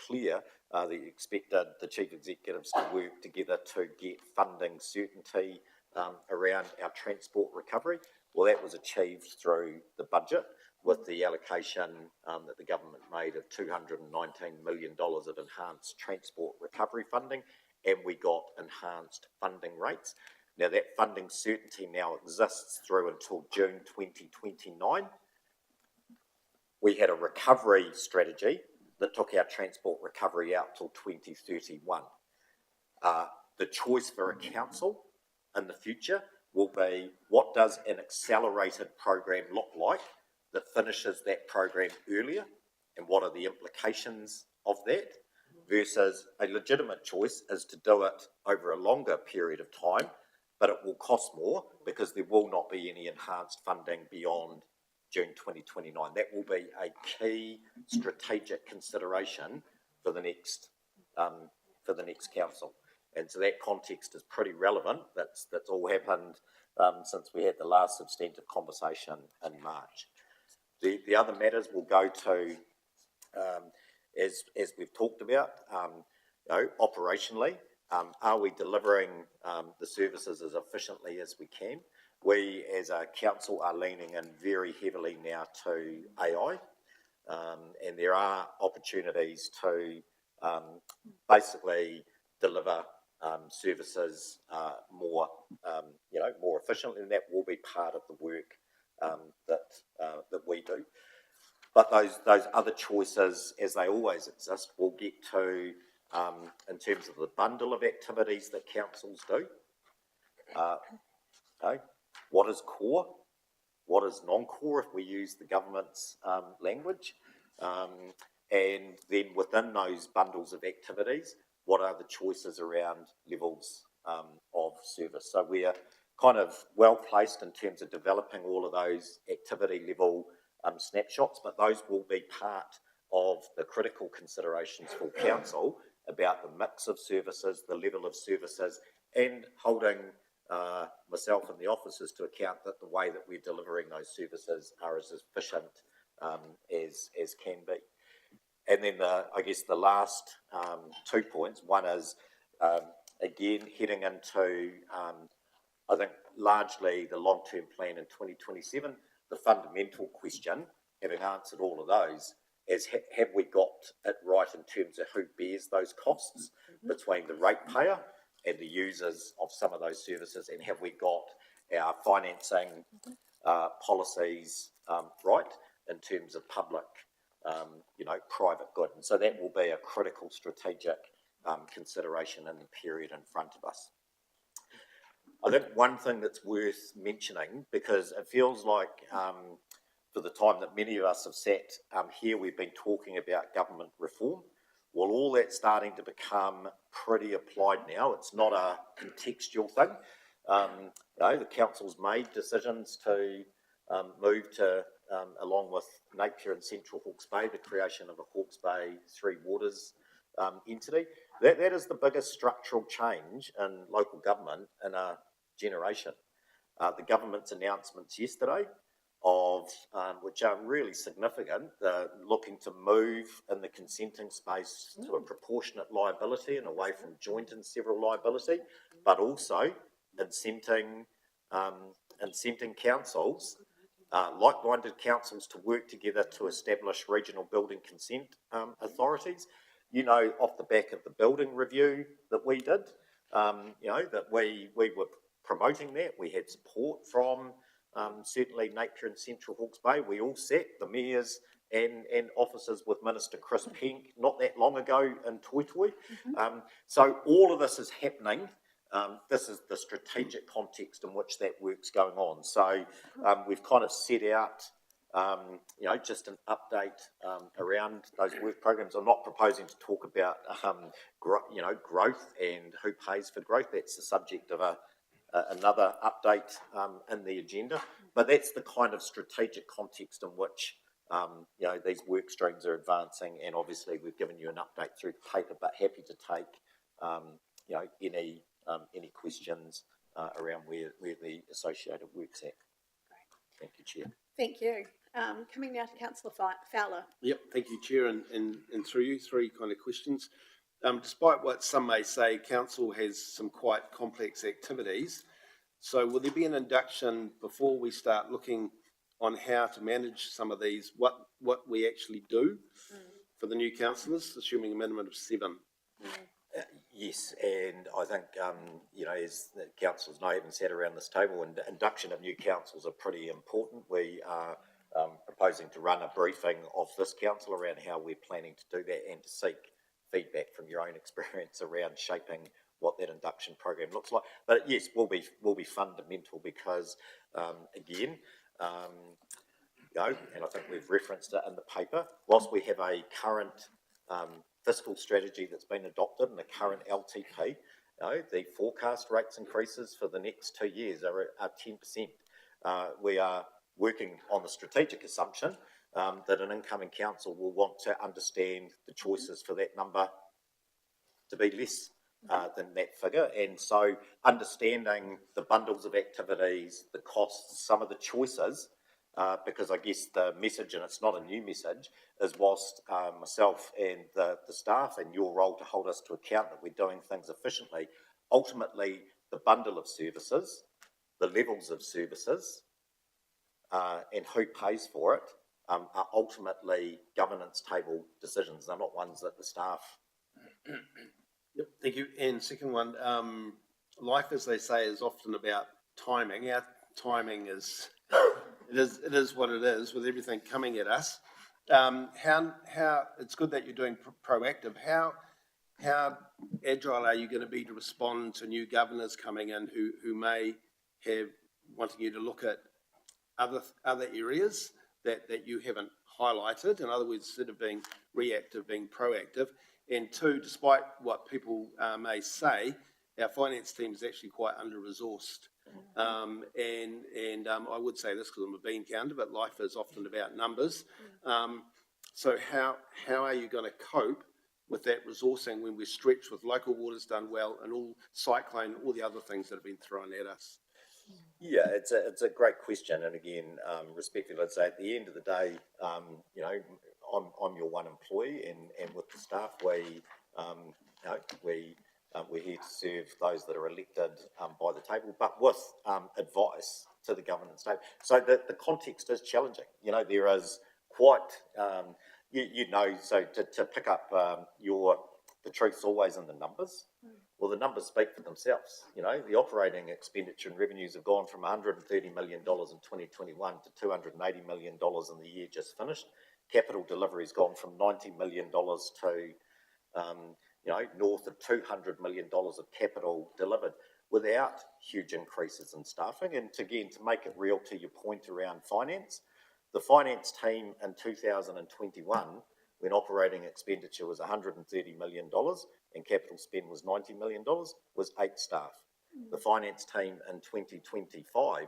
clear that you expected the chief executives to work together to get funding certainty around our transport recovery. Well, that was achieved through the budget with the allocation that the government made of $219 million of enhanced transport recovery funding, and we got enhanced funding rates. Now, that funding certainty now exists through until June 2029. We had a recovery strategy that took our transport recovery out till 2031. The choice for a council in the future will be, what does an accelerated program look like that finishes that program earlier, and what are the implications of that, versus a legitimate choice is to do it over a longer period of time, but it will cost more because there will not be any enhanced funding beyond June 2029. That will be a key strategic consideration for the next council, and so that context is pretty relevant. That's all happened since we had the last substantive conversation in March. The other matters will go to, as we've talked about, operationally, are we delivering the services as efficiently as we can? We, as a council, are leaning in very heavily now to AI, and there are opportunities to basically deliver services more efficiently, and that will be part of the work that we do. But those other choices, as they always exist, we'll get to in terms of the bundle of activities that councils do. What is core? What is non-core, if we use the government's language? And then within those bundles of activities, what are the choices around levels of service? So we are kind of well placed in terms of developing all of those activity level snapshots, but those will be part of the critical considerations for council about the mix of services, the level of services, and holding myself and the officers to account that the way that we're delivering those services are as efficient as can be. And then I guess the last 2 points, one is, again, heading into, I think, largely the long-term plan in 2027, the fundamental question, having answered all of those, is have we got it right in terms of who bears those costs between the ratepayer and the users of some of those services, and have we got our financing policies right in terms of public, private good. And so that will be a critical strategic consideration in the period in front of us. I think one thing that's worth mentioning, because it feels like for the time that many of us have sat here, we've been talking about government reform. Well, all that's starting to become pretty applied now. It's not a contextual thing. The council's made decisions to move to, along with Napier and Central Hawke's Bay, the creation of a Hawke's Bay Three Waters entity. That is the biggest structural change in local government in a generation. The government's announcements yesterday of which are really significant, looking to move in the consenting space to a proportionate liability and away from joint and several liability, but also incenting councils, like-minded councils, to work together to establish regional building consent authorities. Off the back of the building review that we did, that we were promoting that. We had support from certainly Napier and Central Hawke's Bay. We all sat, the mayors and officers, with Minister Chris Penk not that long ago in Toitoi. So all of this is happening. This is the strategic context in which that work's going on. So we've kind of set out, just an update around those work programs. I'm not proposing to talk about, growth and who pays for growth. That's the subject of another update in the agenda. But that's the kind of strategic context in which, these work streams are advancing. And obviously we've given you an update through the paper, but happy to take, any questions around where the associated work's at. Thank you, Chair. Thank you. Coming now to Councillor Fowler. Yep, thank you, Chair, and through you, three kind of questions. Despite what some may say, Council has some quite complex activities. So will there be an induction before we start looking on how to manage some of these, what we actually do for the new councillors, assuming a minimum of 7? Yes, and I think, as the councillors know, having sat around this table, and induction of new councils are pretty important. We are proposing to run a briefing of this council around how we're planning to do that and to seek feedback from your own experience around shaping what that induction program looks like. But yes, will be fundamental because, again, and I think we've referenced it in the paper, whilst we have a current fiscal strategy that's been adopted and the current LTP, the forecast rates increases for the next 2 years are 10%. We are working on the strategic assumption that an incoming council will want to understand the choices for that number to be less than that figure. And so understanding the bundles of activities, the costs, some of the choices, because I guess the message, and it's not a new message, is whilst myself and the staff and your role to hold us to account that we're doing things efficiently, ultimately the bundle of services, the levels of services, and who pays for it are ultimately governance table decisions. They're not ones that the staff. Yep, thank you. And second one, life, as they say, is often about timing. Our timing is, it is what it is with everything coming at us. How it's good that you're doing proactive. How agile are you going to be to respond to new governors coming in who may have wanting you to look at other areas that you haven't highlighted? In other words, instead of being reactive, being proactive. And two, despite what people may say, our finance team is actually quite under-resourced. And I would say this because I'm a bean counter, but life is often about numbers. So how are you going to cope with that resourcing when we're stretched with local water's done well and all cyclone, all the other things that have been thrown at us? Yeah, it's a great question, and again, respectfully, I'd say at the end of the day, you know, I'm your one employee, and with the staff, we, you know, we're here to serve those that are elected by the table, but with advice to the governance table. So the context is challenging. You know, there is quite, you know, so to pick up the truth's always in the numbers. Well, the numbers speak for themselves. You know, the operating expenditure and revenues have gone from $130 million in 2021 to $280 million in the year just finished. Capital delivery has gone from $90 million to, you know, north of $200 million of capital delivered without huge increases in staffing. And again, to make it real to your point around finance, the finance team in 2021, when operating expenditure was $130 million and capital spend was $90 million, was 8 staff. The finance team in 2025,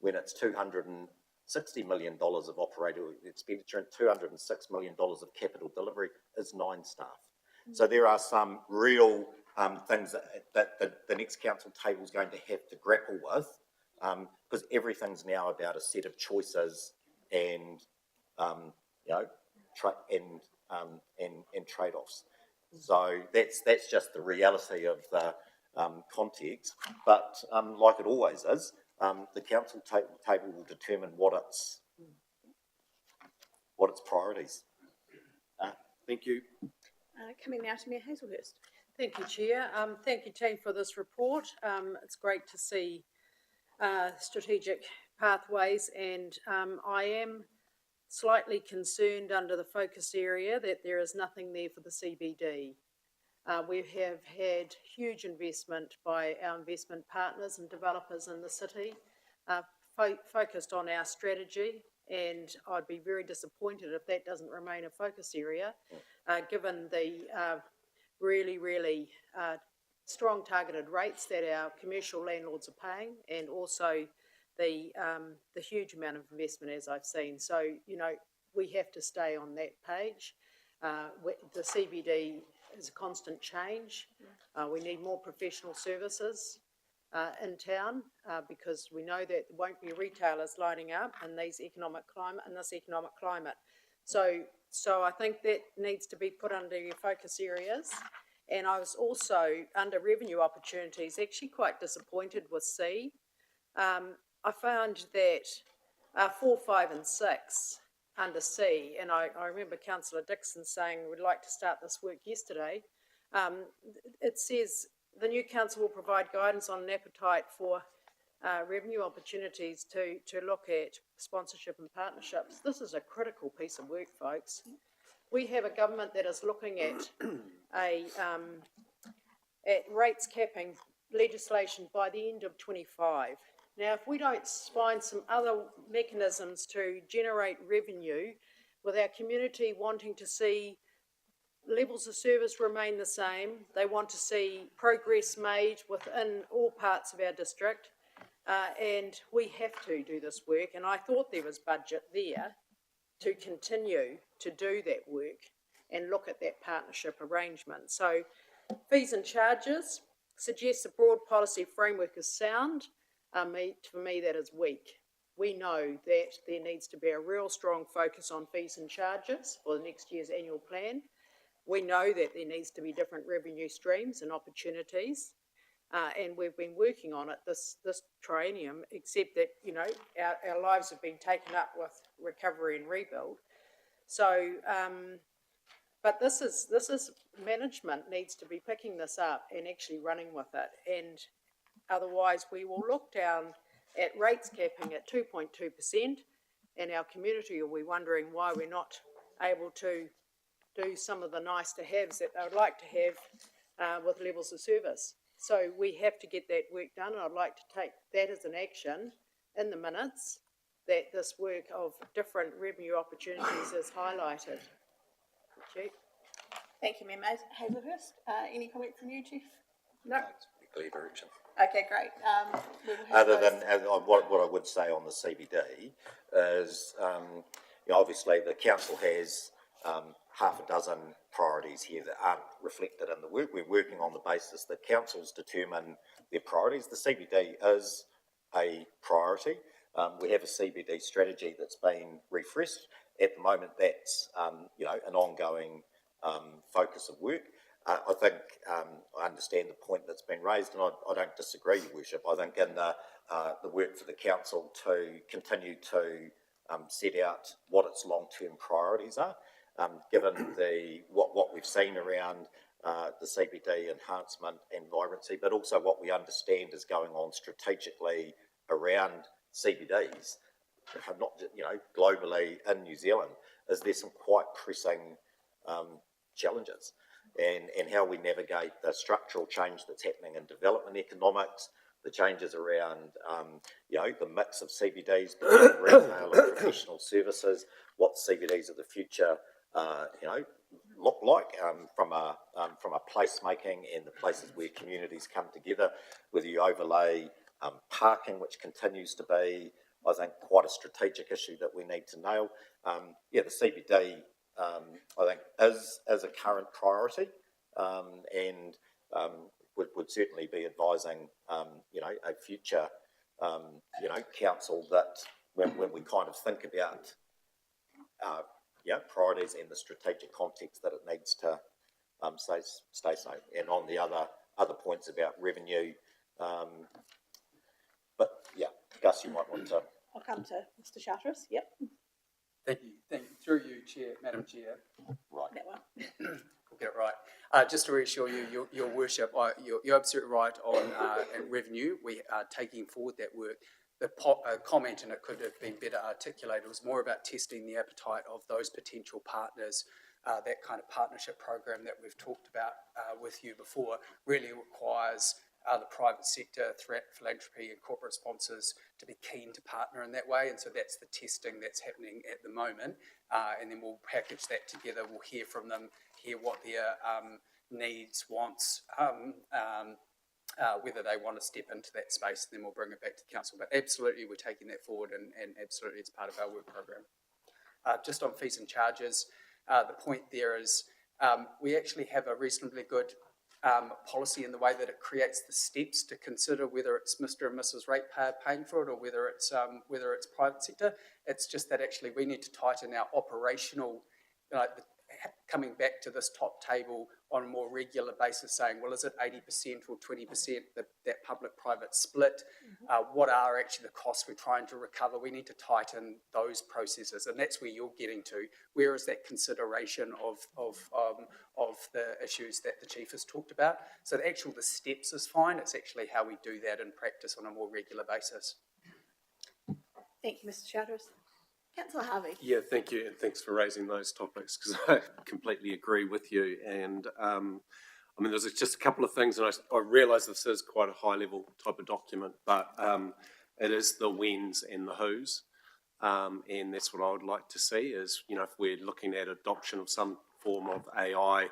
when it's $260 million of operating expenditure and $206 million of capital delivery, is 9 staff. So there are some real things that the next council table is going to have to grapple with, because everything's now about a set of choices and you know, and trade-offs. So that's just the reality of the context. But like it always is, the council table will determine what its priorities. Thank you. Coming now to Mayor Hazelhurst. Thank you, Chair. Thank you, team, for this report. It's great to see strategic pathways, and I am slightly concerned under the focus area that there is nothing there for the CBD. We have had huge investment by our investment partners and developers in the city, focused on our strategy, and I'd be very disappointed if that doesn't remain a focus area, given the really strong targeted rates that our commercial landlords are paying, and also the huge amount of investment as I've seen. So, you know, we have to stay on that page. The CBD is a constant change. We need more professional services in town, because we know that there won't be retailers lining up in this economic climate. So I think that needs to be put under your focus areas. And I was also, under revenue opportunities, actually quite disappointed with C. I found that 4, 5 and 6 under C, and I remember Councillor Dixon saying we'd like to start this work yesterday. It says the new council will provide guidance on an appetite for revenue opportunities to look at sponsorship and partnerships. This is a critical piece of work, folks. We have a government that is looking at rates capping legislation by the end of 25. Now, if we don't find some other mechanisms to generate revenue, with our community wanting to see levels of service remain the same, they want to see progress made within all parts of our district, and we have to do this work, and I thought there was budget there to continue to do that work and look at that partnership arrangement. So fees and charges suggests a broad policy framework is sound. For me, that is weak. We know that there needs to be a real strong focus on fees and charges for the next year's annual plan. We know that there needs to be different revenue streams and opportunities, and we've been working on it this triennium, except that, you know, our lives have been taken up with recovery and rebuild. So, but this is management needs to be picking this up and actually running with it, and otherwise we will look down at rates capping at 2.2%, and our community will be wondering why we're not able to do some of the nice to haves that they would like to have with levels of service. So we have to get that work done, and I'd like to take that as an action in the minutes, that this work of different revenue opportunities is highlighted. Chief. Thank you, Mayor Hazelhurst. Any comment from you, Chief? No? Clear direction. Okay, great. Other than what I would say on the CBD is, you know, obviously the council has half a dozen priorities here that aren't reflected in the work. We're working on the basis that councils determine their priorities. The CBD is a priority. We have a CBD strategy that's been refreshed. At the moment, that's an ongoing focus of work. I think I understand the point that's been raised, and I don't disagree, Your Worship. I think in the work for the council to continue to set out what its long-term priorities are, given what we've seen around the CBD enhancement and vibrancy, but also what we understand is going on strategically around CBDs, not globally in New Zealand, is there some quite pressing challenges, and how we navigate the structural change that's happening in development economics, the changes around the mix of CBDs between retail and professional services, what CBDs of the future look like from a placemaking and the places where communities come together, whether you overlay parking, which continues to be, I think, quite a strategic issue that we need to nail. The CBD, I think, is a current priority, and would certainly be advising, a future, council that when we kind of think about, priorities and the strategic context that it needs to stay safe. And on the other points about revenue, but yeah, Gus, you might want to. I'll come to Mr. Charteris. Yep, Thank you. Through you, Chair, Madam Chair. Right. that one. We'll get it right. Just to reassure you, Your Worship, you're absolutely right on revenue. We are taking forward that work. The comment, and it could have been better articulated, was more about testing the appetite of those potential partners. That kind of partnership program that we've talked about with you before really requires the private sector, philanthropy and corporate sponsors to be keen to partner in that way. And so that's the testing that's happening at the moment. And then we'll package that together. We'll hear from them, hear what their needs, wants, whether they want to step into that space, and then we'll bring it back to council. But absolutely, we're taking that forward, and absolutely it's part of our work program. Just on fees and charges, the point there is we actually have a reasonably good policy in the way that it creates the steps to consider whether it's Mr. and Mrs. ratepayer paying for it or whether it's private sector. It's just that actually we need to tighten our operational, coming back to this top table on a more regular basis, saying, well, is it 80% or 20% that public-private split? What are actually the costs we're trying to recover? We need to tighten those processes, and that's where you're getting to. Where is that consideration of the issues that the Chief has talked about? So the steps is fine. It's actually how we do that in practice on a more regular basis. Thank you, Mr. Charteris. Councillor Harvey. Yeah, thank you, and thanks for raising those topics, because I completely agree with you. And there's just a couple of things, and I realise this is quite a high-level type of document, but it is the whens and the whos, and that's what I would like to see is, if we're looking at adoption of some form of AI,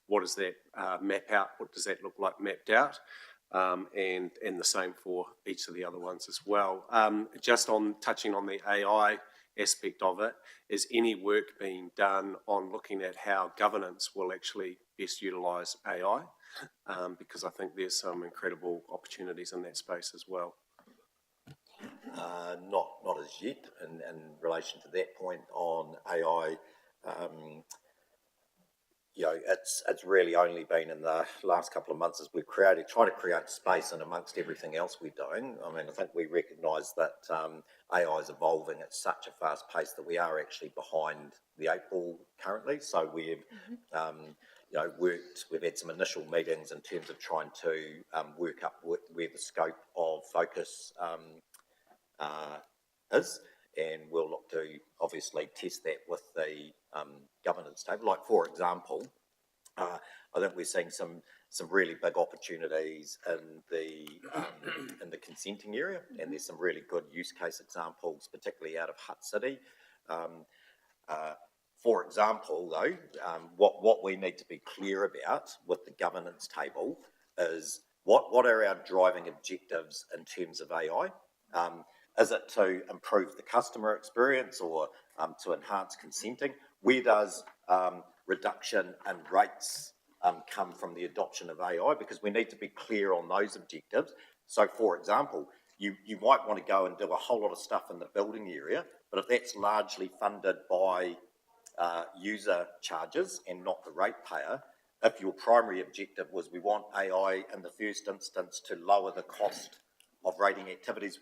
what does that map out? What does that look like mapped out? And the same for each of the other ones as well. Just on touching on the AI aspect of it, is any work being done on looking at how governance will actually best utilise AI? Because I think there's some incredible opportunities in that space as well. Not as yet in relation to that point on AI. It's really only been in the last couple of months as we've trying to create space in amongst everything else we're doing. I think we recognise that AI is evolving at such a fast pace that we are actually behind the 8 ball currently. So we've we've had some initial meetings in terms of trying to work up where the scope of focus is, and we'll look to obviously test that with the governance table. Like, for example, I think we're seeing some really big opportunities in the consenting area, and there's some really good use case examples, particularly out of Hutt City. For example, though, what we need to be clear about with the governance table is what are our driving objectives in terms of AI? Is it to improve the customer experience or to enhance consenting? Where does reduction in rates come from the adoption of AI, because we need to be clear on those objectives. So, for example, you might want to go and do a whole lot of stuff in the building area, but if that's largely funded by user charges and not the ratepayer, if your primary objective was we want AI in the first instance to lower the cost of rating activities,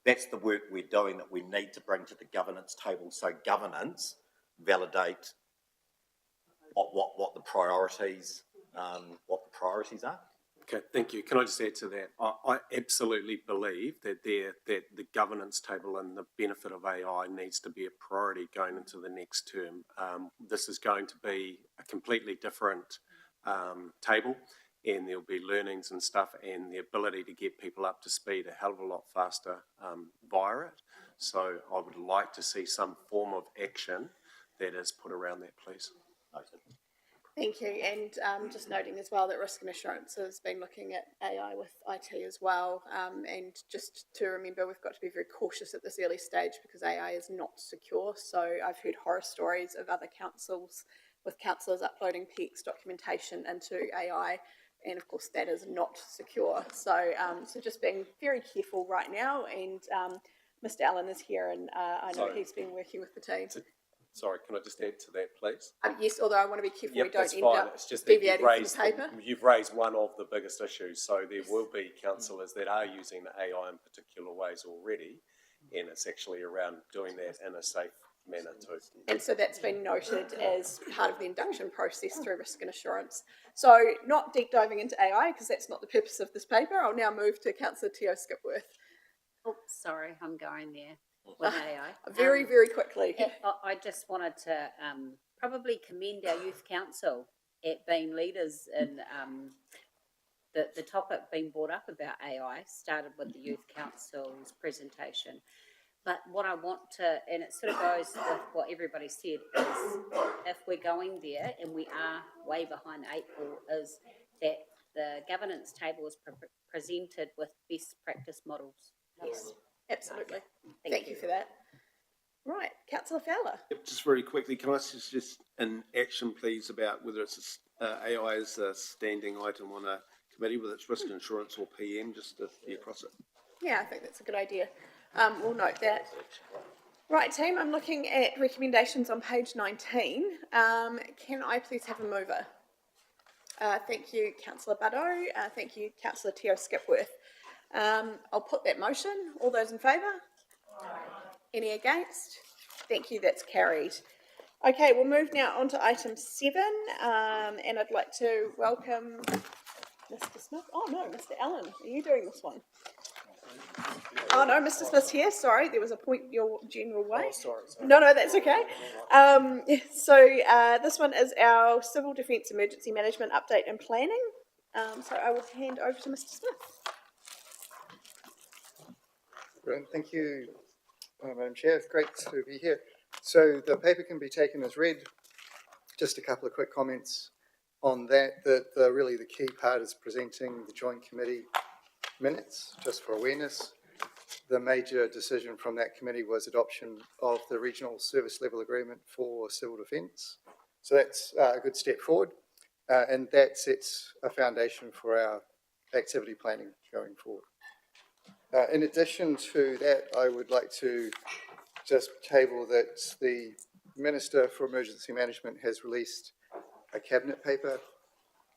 that's the work we're doing that we need to bring to the governance table, so governance validate what the priorities are. Okay, thank you. Can I just add to that? I absolutely believe that the governance table and the benefit of AI needs to be a priority going into the next term. This is going to be a completely different table, and there'll be learnings and stuff, and the ability to get people up to speed a hell of a lot faster via it. So I would like to see some form of action that is put around that, please. Thank you, and just noting as well that Risk and Assurance has been looking at AI with IT as well, and just to remember we've got to be very cautious at this early stage because AI is not secure. So I've heard horror stories of other councils with councillors uploading PX documentation into AI, and of course that is not secure. So so just being very careful right now, and Mr. Allen is here, and I know he's been working with the team. Sorry, can I just add to that, please? Yes, although I want to be careful we don't that's end fine. up It's just that deviating from the paper. you've raised one of the biggest issues. So there will be councillors that are using the AI in particular ways already, and it's actually around doing that in a safe manner too. And so that's been noted as part of the induction process through Risk and Assurance. So not deep diving into AI, because that's not the purpose of this paper. I'll now move to Councillor Teo Skipworth. Oh, sorry, I'm going there with AI. Very, very quickly. I just wanted to probably commend our youth council at being leaders in the topic being brought up about AI started with the youth council's presentation. But what I want to, and it sort of goes with what everybody said, is if we're going there, and we are way behind the 8 ball, is that the governance table is presented with best practice models. Yes, absolutely. Thank you for that. Right, Councillor Fowler. Yep, just very quickly, can I suggest an action, please, about whether it's AI is a standing item on a committee, whether it's Risk Insurance or PM, just to be across it. Yeah, I think that's a good idea. We'll note that. Right, team, I'm looking at recommendations on page 19. Can I please have a mover? Thank you, Councillor Buddo. Thank you, Councillor Teo Skipworth. I'll put that motion. All those in favour? Any against? Thank you, that's carried. Okay, we'll move now on to item 7, and I'd like to welcome Mr. Smith. Oh no, Mr. Allen, are you doing this one? Oh no, Mr. Smith's here. Sorry, there was a point your general way. Oh, sorry. No, that's okay. So this one is our Civil Defence Emergency Management Update and Planning. So I will hand over to Mr. Smith. Brilliant. Thank you, Madam Chair. It's great to be here. So the paper can be taken as read. Just a couple of quick comments on that. Really the key part is presenting the Joint Committee minutes, just for awareness. The major decision from that committee was adoption of the Regional Service Level Agreement for Civil Defence. So that's a good step forward, and that sets a foundation for our activity planning going forward. In addition to that, I would like to just table that the Minister for Emergency Management has released a cabinet paper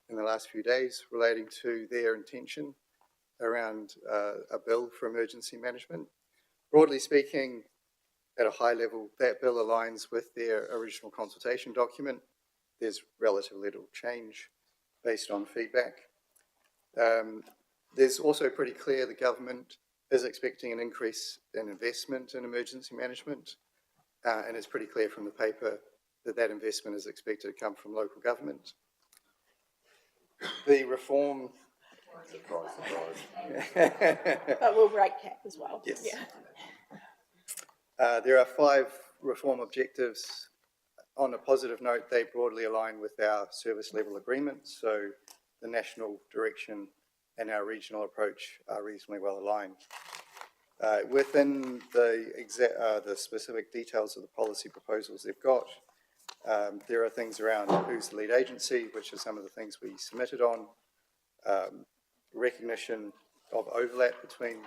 in the last few days relating to their intention around a bill for emergency management. Broadly speaking, at a high level, that bill aligns with their original consultation document. There's relatively little change based on feedback. There's also pretty clear the government is expecting an increase in investment in emergency management, and it's pretty clear from the paper that that investment is expected to come from local government. The reform... Surprise, surprise. But we'll break cap as well. Yes. Yeah. There are 5 reform objectives. On a positive note, they broadly align with our service level agreement, so the national direction and our regional approach are reasonably well aligned. Within the specific details of the policy proposals they've got, There are things around who's the lead agency, which are some of the things we submitted on. Recognition of overlap between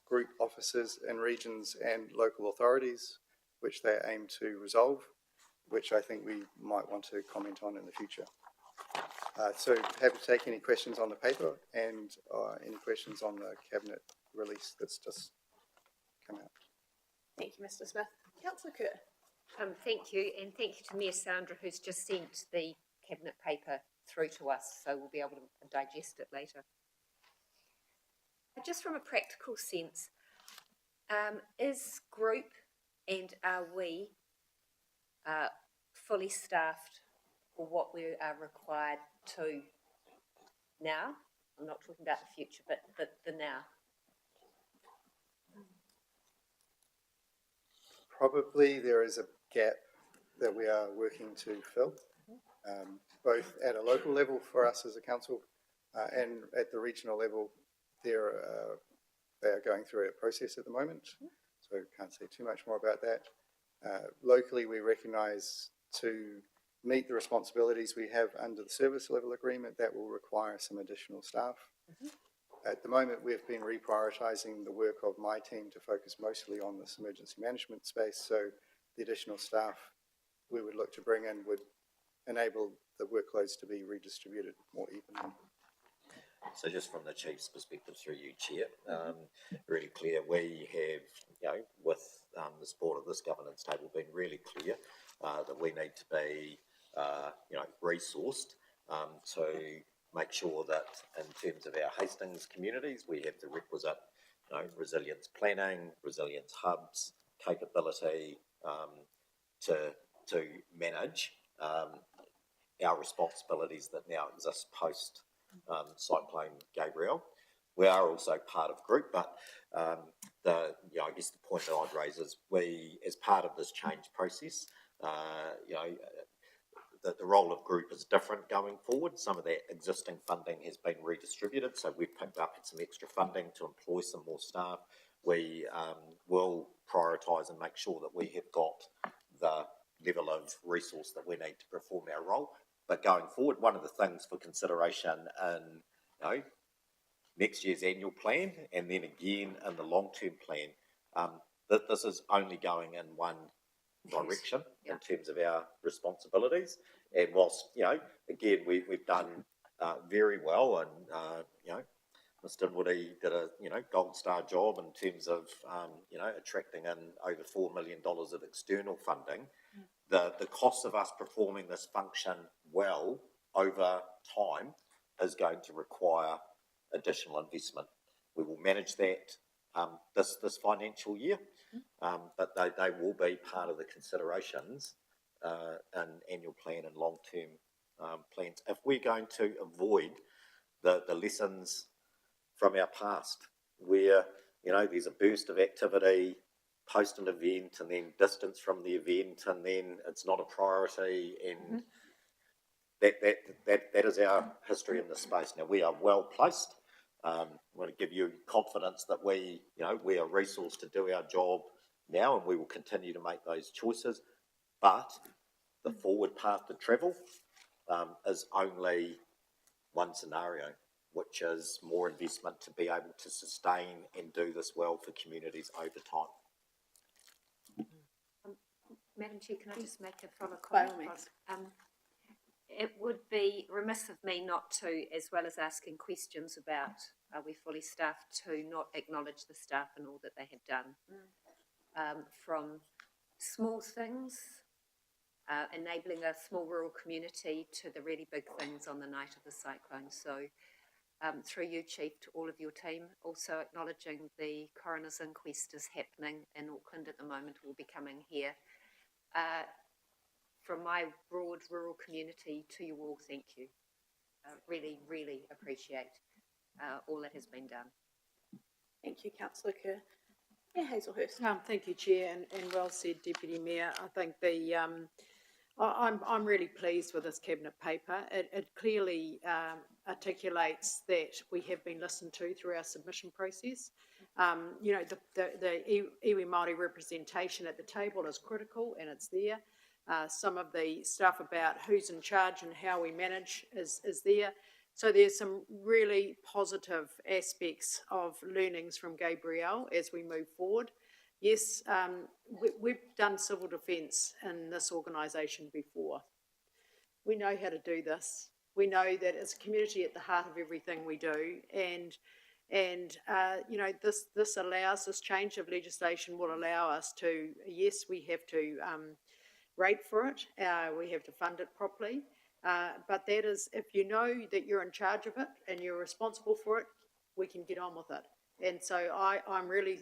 group officers in regions and local authorities, which they aim to resolve, which I think we might want to comment on in the future. So happy to take any questions on the paper and any questions on the cabinet release that's just come out. Thank you, Mr. Smith. Councillor Kerr. Thank you, and thank you to Mayor Sandra, who's just sent the cabinet paper through to us, so we'll be able to digest it later. Just from a practical sense, is group and are we fully staffed for what we are required to now? I'm not talking about the future, but the now. Probably there is a gap that we are working to fill, both at a local level for us as a council and at the regional level. They are going through a process at the moment, so can't say too much more about that. Locally, we recognise to meet the responsibilities we have under the service level agreement, that will require some additional staff. At the moment, we've been reprioritising the work of my team to focus mostly on this emergency management space, so the additional staff we would look to bring in would enable the workloads to be redistributed more evenly. So just from the chief's perspective through you, Chair, really clear, we have, with the support of this governance table, been really clear that we need to be, resourced to make sure that in terms of our Hastings communities, we have the requisite, resilience planning, resilience hubs, capability to manage our responsibilities that now exist post Cyclone Gabrielle. We are also part of group, but I guess the point that I'd raise is we, as part of this change process, that the role of group is different going forward. Some of that existing funding has been redistributed, so we've picked up some extra funding to employ some more staff. We will prioritise and make sure that we have got the level of resource that we need to perform our role. But going forward, one of the things for consideration in next year's annual plan and then again in the long-term plan, that this is only going in one direction in terms of our responsibilities. And whilst, again, we've done very well and, Mr. Woody did a, gold star job in terms of, attracting in over $4 million of external funding. The cost of us performing this function well over time is going to require additional investment. We will manage that this financial year, but they will be part of the considerations in annual plan and long-term plans. If we're going to avoid the lessons from our past, where there's a burst of activity post an event and then distance from the event and then it's not a priority, and that is our history in this space. Now we are well placed. I want to give you confidence that we are resourced to do our job now, and we will continue to make those choices. But the forward path to travel is only one scenario, which is more investment to be able to sustain and do this well for communities over time. Madam Chair, can I just make a follow By comment? all means. It would be remiss of me not to, as well as asking questions about are we fully staffed, to not acknowledge the staff and all that they have done. From small things, enabling a small rural community, to the really big things on the night of the cyclone. So through you, Chief, to all of your team, also acknowledging the coroner's inquest is happening in Auckland at the moment, will be coming here. From my broad rural community to you all, thank you. Really, really appreciate all that has been done. Thank you, Councillor Kerr. Yeah, Hazelhurst. Thank you, Chair, and well said, Deputy Mayor. I think I'm really pleased with this cabinet paper. It clearly articulates that we have been listened to through our submission process. The iwi Māori representation at the table is critical, and it's there. some of the stuff about who's in charge and how we manage is there. So there's some really positive aspects of learnings from Gabrielle as we move forward. Yes, we've done civil defence in this organisation before. We know how to do this. We know that it's a community at the heart of everything we do, and you know, this allows, this change of legislation will allow us to, yes, we have to rate for it, we have to fund it properly, but that is, if you know that you're in charge of it and you're responsible for it, we can get on with it. And so I'm really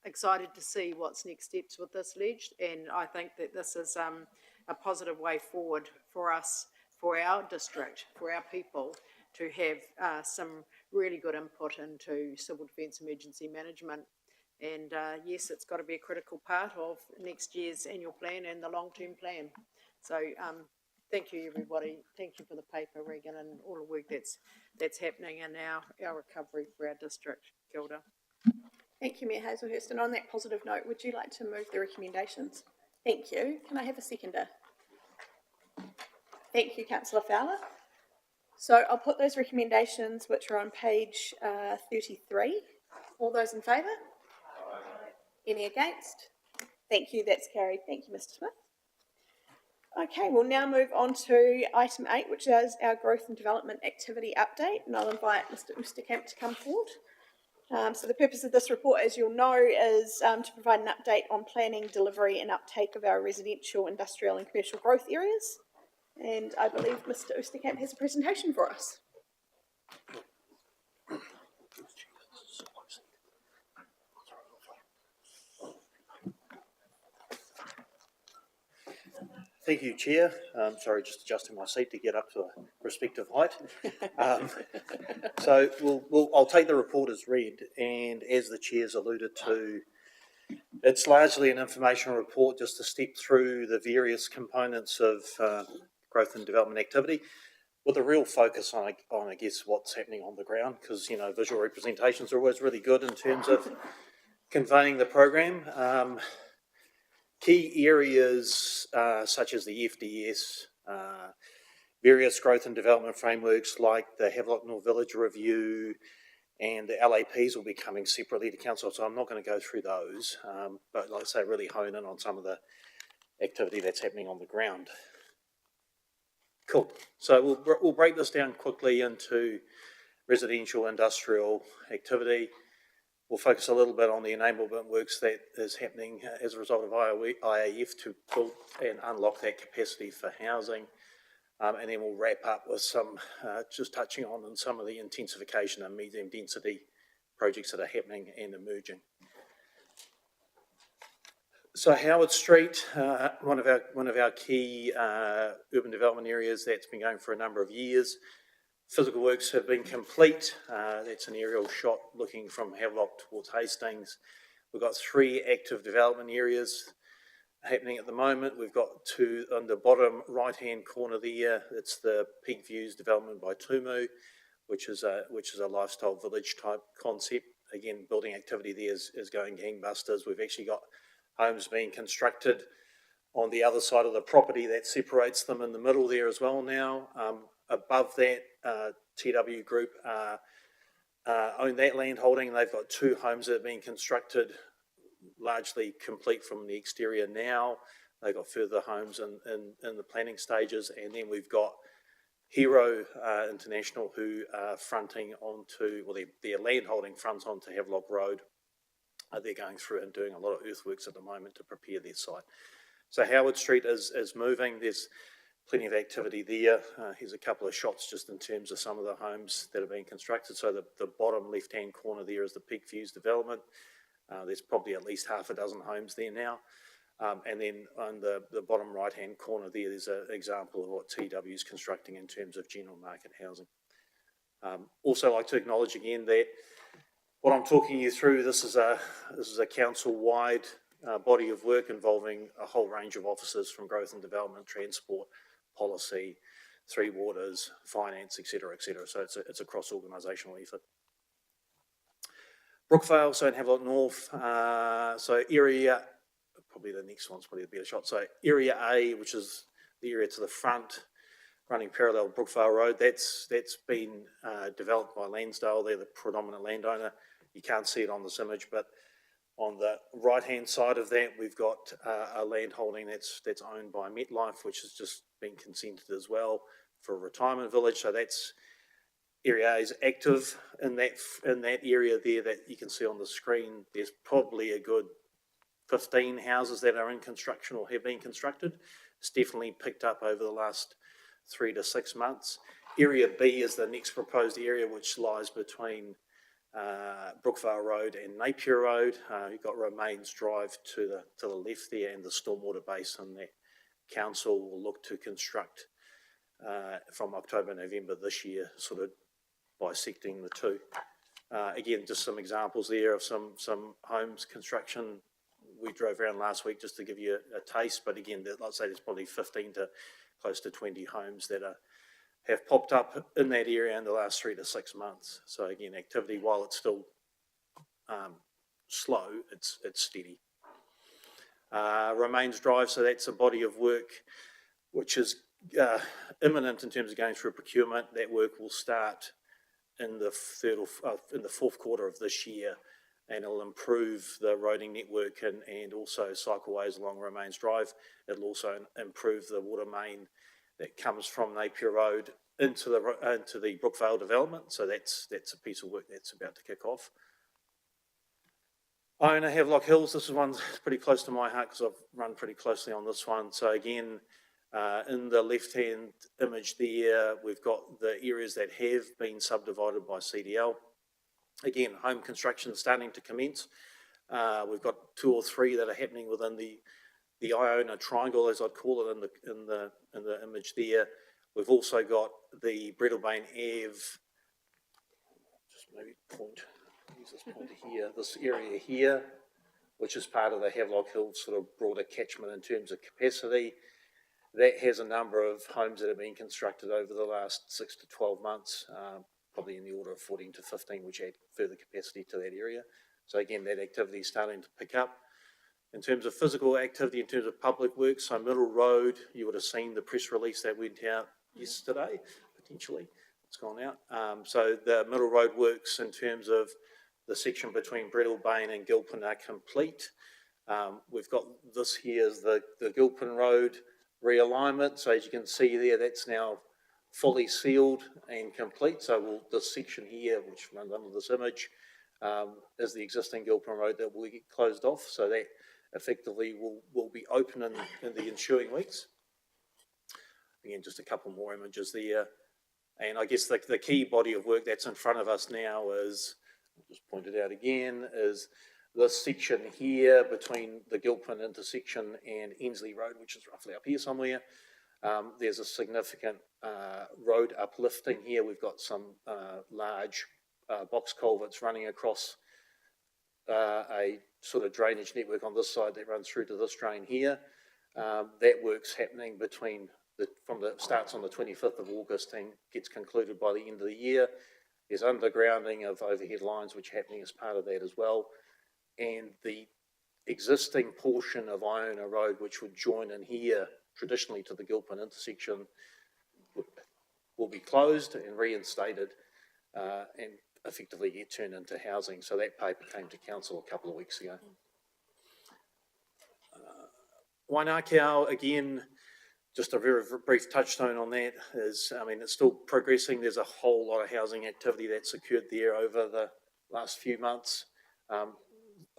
excited to see what's next steps with this ledge, and I think that this is a positive way forward for us, for our district, for our people, to have some really good input into civil defence emergency management. And yes, it's got to be a critical part of next year's annual plan and the long-term plan. So thank you, everybody. Thank you for the paper, Regan, and all the work that's happening in our recovery for our district. Kia ora. Thank you, Mayor Hazelhurst. And on that positive note, would you like to move the recommendations? Thank you. Can I have a seconder? Thank you, Councillor Fowler. So I'll put those recommendations, which are on page 33. All those in favour? Any against? Thank you, that's carried. Thank you, Mr Smith. Okay, we'll now move on to item 8, which is our growth and development activity update, and I'll invite Mr Oosterkamp to come forward. So the purpose of this report, as you'll know, is to provide an update on planning, delivery and uptake of our residential, industrial and commercial growth areas. And I believe Mr Oosterkamp has a presentation for us. Thank you, Chair. Sorry, just adjusting my seat to get up to a respective height. So I'll take the report as read, and as the Chair's alluded to, it's largely an information report just to step through the various components of growth and development activity, with a real focus on I guess, what's happening on the ground, because, you know, visual representations are always really good in terms of conveying the program. Key areas such as the FDS, various growth and development frameworks like the Havelock North Village Review and the LAPs will be coming separately to Council, so I'm not going to go through those, but like I say, really hone in on some of the activity that's happening on the ground. Cool. So we'll break this down quickly into residential, industrial activity. We'll focus a little bit on the enablement works that is happening as a result of IAF to build and unlock that capacity for housing. And then we'll wrap up with some, just touching on some of the intensification and medium density projects that are happening and emerging. So Howard Street, one of our key urban development areas that's been going for a number of years. Physical works have been complete. That's an aerial shot looking from Havelock towards Hastings. We've got 3 active development areas happening at the moment. We've got 2 on the bottom right-hand corner there. It's the Peak Views development by Tumu, which is a lifestyle village type concept. Again, building activity there is going gangbusters. We've actually got homes being constructed on the other side of the property that separates them in the middle there as well now. Above that, TW Group own that land holding. They've got 2 homes that are being constructed, largely complete from the exterior now. They've got further homes in the planning stages. And then we've got Hero International, who are fronting onto, well, their land holding fronts onto Havelock Road. They're going through and doing a lot of earthworks at the moment to prepare their site. So Howard Street is moving. There's plenty of activity there. Here's a couple of shots just in terms of some of the homes that are being constructed. So the bottom left-hand corner there is the Peak Views development. There's probably at least half a dozen homes there now. And then on the bottom right-hand corner there's an example of what TW is constructing in terms of general market housing. Also like to acknowledge again that what I'm talking you through, this is a council-wide body of work involving a whole range of officers from growth and development, transport, policy, Three Waters, finance, etc., etc. So it's a cross-organisational effort. Brookvale, so in Havelock North, so area probably the next one's probably a better shot. So Area A, which is the area to the front, running parallel Brookvale Road, that's been developed by Lansdale. They're the predominant landowner. You can't see it on this image, but on the right-hand side of that, we've got a land holding that's owned by MetLife, which has just been consented as well for a retirement village. So that's Area A is active in that area there that you can see on the screen. There's probably a good 15 houses that are in construction or have been constructed. It's definitely picked up over the last 3 to 6 months. Area B is the next proposed area, which lies between Brookvale Road and Napier Road. You've got Romains Drive to the left there, and the stormwater basin that council will look to construct from October, November this year, sort of bisecting the two. Again, just some examples there of some homes construction. We drove around last week just to give you a taste, but again, I'd say there's probably 15 to close to 20 homes that have popped up in that area in the last 3 to 6 months. So again, activity, while it's still slow, it's steady. Romains Drive, so that's a body of work which is imminent in terms of going through procurement. That work will start in the fourth quarter of this year, and it'll improve the roading network and also cycleways along Romains Drive. It'll also improve the water main that comes from Napier Road into the Brookvale development. So that's a piece of work that's about to kick off. Iona Havelock Hills, this one's pretty close to my heart because I've run pretty closely on this one. So again, in the left-hand image there, we've got the areas that have been subdivided by CDL. Again, home construction starting to commence. We've got 2 or 3 that are happening within the Iona Triangle, as I'd call it in the image there. We've also got the Brettlebane Ave, just maybe use this pointer here, this area here, which is part of the Havelock Hills sort of broader catchment in terms of capacity. That has a number of homes that have been constructed over the last 6 to 12 months, probably in the order of 14 to 15, which add further capacity to that area. So again, that activity is starting to pick up. In terms of physical activity, in terms of public works, so Middle Road, you would have seen the press release that went out yesterday, potentially. It's gone out. So the Middle Road works in terms of the section between Brettlebane and Gilpin are complete. We've got this here is the Gilpin Road realignment. So as you can see there, that's now fully sealed and complete. So this section here, which runs under this image, is the existing Gilpin Road that will get closed off. So that effectively will be open in the ensuing weeks. Again, just a couple more images there. And I guess the key body of work that's in front of us now is, I'll just point it out again, is this section here between the Gilpin intersection and Ensley Road, which is roughly up here somewhere. There's a significant road uplifting here. We've got some large box culverts running across a sort of drainage network on this side that runs through to this drain here. That work's happening starts on the 25th of August and gets concluded by the end of the year. There's undergrounding of overhead lines, which are happening as part of that as well. And the existing portion of Iona Road, which would join in here traditionally to the Gilpin intersection, will be closed and reinstated and effectively get turned into housing. So that paper came to council a couple of weeks ago. Wainakau, again, just a very brief touchstone on that is, it's still progressing. There's a whole lot of housing activity that's occurred there over the last few months.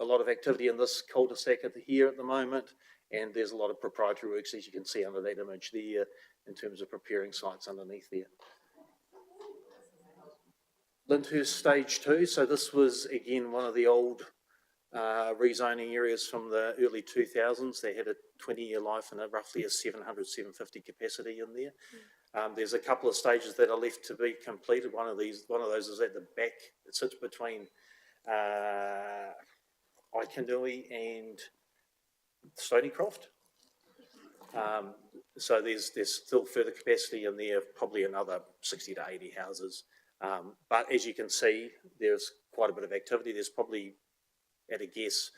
A lot of activity in this cul-de-sac here at the moment, and there's a lot of proprietary works, as you can see under that image there, in terms of preparing sites underneath there. Lyndhurst Stage 2, so this was, again, one of the old rezoning areas from the early 2000s. They had a 20-year life and roughly a 700, 750 capacity in there. There's a couple of stages that are left to be completed. One of those is at the back. It sits between Ikanui and Stonycroft. So there's still further capacity in there, probably another 60 to 80 houses. But as you can see, there's quite a bit of activity. There's probably, at a guess,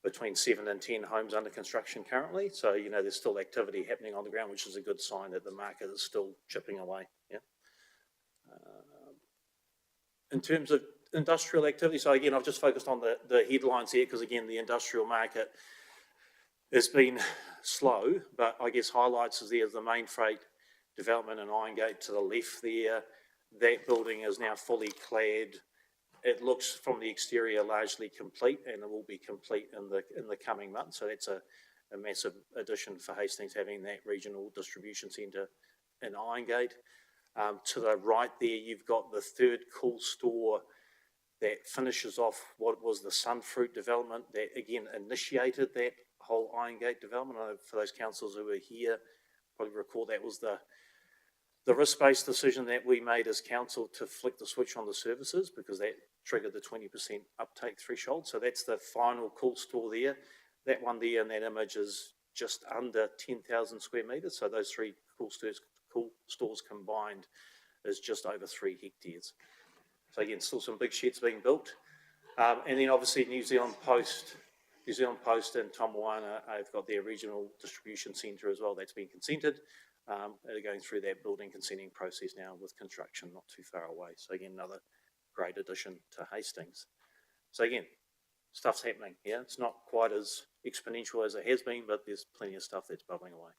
between 7 and 10 homes under construction currently. So, you know, there's still activity happening on the ground, which is a good sign that the market is still chipping away. Yeah. In terms of industrial activity, so again, I've just focused on the headlines here because, again, the industrial market has been slow, but I guess highlights is there's the main freight development in Irongate to the left there. That building is now fully clad. It looks from the exterior largely complete, and it will be complete in the coming months. So that's a massive addition for Hastings, having that regional distribution centre in Irongate. To the right there, you've got the third cool store that finishes off what was the Sunfruit development that, again, initiated that whole Irongate development. I know for those councillors who were here, probably recall that was the risk-based decision that we made as council to flick the switch on the services, because that triggered the 20% uptake threshold. So that's the final cool store there. That one there in that image is just under 10,000 square metres. So those three cool stores combined is just over 3 hectares. So again, still some big sheds being built. And then obviously New Zealand Post and Tom Moana have got their regional distribution centre as well. That's been consented. They're going through that building consenting process now with construction not too far away. So again, another great addition to Hastings. So again, stuff's happening. Yeah, it's not quite as exponential as it has been, but there's plenty of stuff that's bubbling away.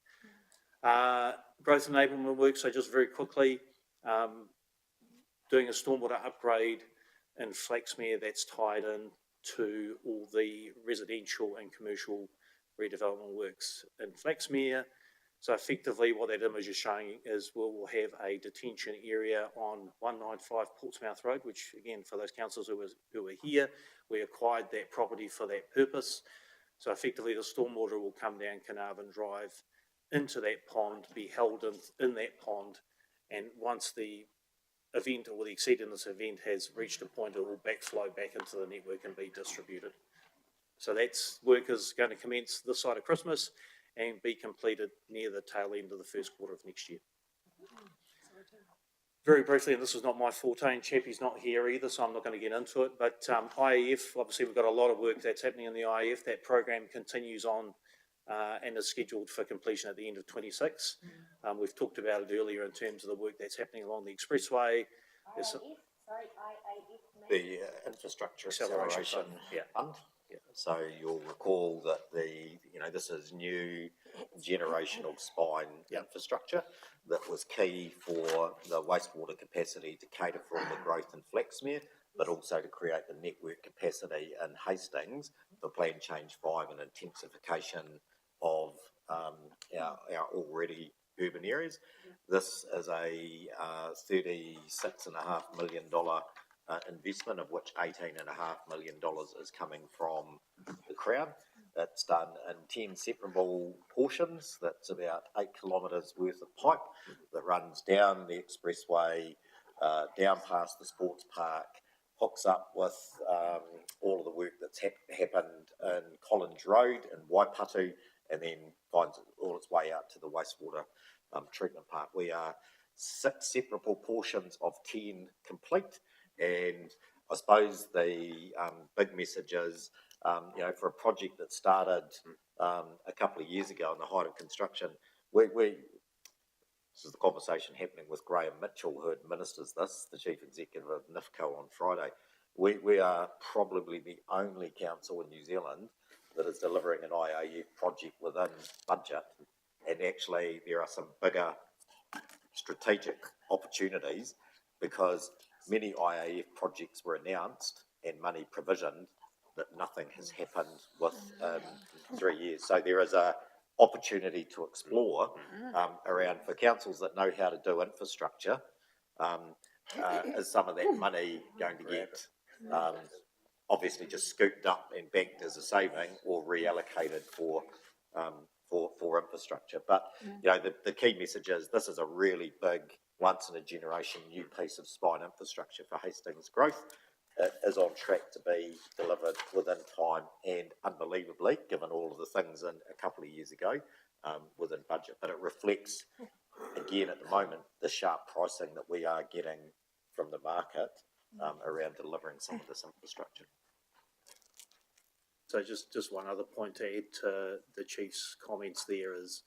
Growth enablement work. So just very quickly, doing a stormwater upgrade in Flaxmere that's tied in to all the residential and commercial redevelopment works in Flaxmere. So effectively what that image is showing is we'll have a detention area on 195 Portsmouth Road, which again, for those councillors who were here, we acquired that property for that purpose. So effectively the stormwater will come down Carnarvon Drive into that pond, be held in that pond, and once the event or the exceed in this event has reached a point, it will backflow back into the network and be distributed. So that's work is going to commence this side of Christmas and be completed near the tail end of the first quarter of next year. Very briefly, and this is not my forte, and Chappie's not here either, so I'm not going to get into it, but IAF, obviously we've got a lot of work that's happening in the IAF. That program continues on and is scheduled for completion at the end of 26. We've talked about it earlier in terms of the work that's happening along the expressway. The infrastructure acceleration fund. Yeah. So you'll recall that this is new generational spine infrastructure that was key for the wastewater capacity to cater for all the growth in Flaxmere, but also to create the network capacity in Hastings for Plan Change 5 and intensification of our already urban areas. This is a $36.5 million investment, of which $18.5 million is coming from the Crown. It's done in 10 separable portions. That's about 8 kilometres worth of pipe that runs down the expressway, down past the sports park, hooks up with all of the work that's happened in Collins Road in Waipatu, and then finds all its way out to the wastewater treatment plant. We are 6 separable portions of 10 complete, and I suppose the big message is, for a project that started a couple of years ago in the height of construction, this is the conversation happening with Graham Mitchell, who administers this, the Chief Executive of NIFCO, on Friday. We are probably the only council in New Zealand that is delivering an IAF project within budget, and actually there are some bigger strategic opportunities because many IAF projects were announced and money provisioned, but nothing has happened within 3 years. So there is a opportunity to explore around, for councils that know how to do infrastructure, is some of that money going to get obviously just scooped up and banked as a saving or reallocated for infrastructure. But the key message is this is a really big, once in a generation new piece of spine infrastructure for Hastings growth. It is on track to be delivered within time and, unbelievably, given all of the things in a couple of years ago, within budget. But it reflects, again, at the moment, the sharp pricing that we are getting from the market around delivering some of this infrastructure. So just one other point to add to the Chief's comments there is,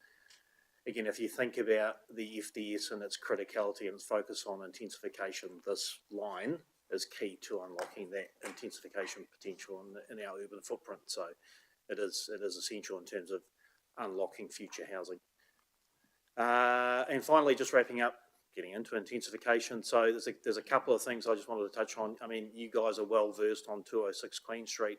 again, if you think about the FDS and its criticality and its focus on intensification, this line is key to unlocking that intensification potential in our urban footprint. So it is essential in terms of unlocking future housing. And finally, just wrapping up, getting into intensification. So there's a couple of things I just wanted to touch on. I mean, you guys are well versed on 206 Queen Street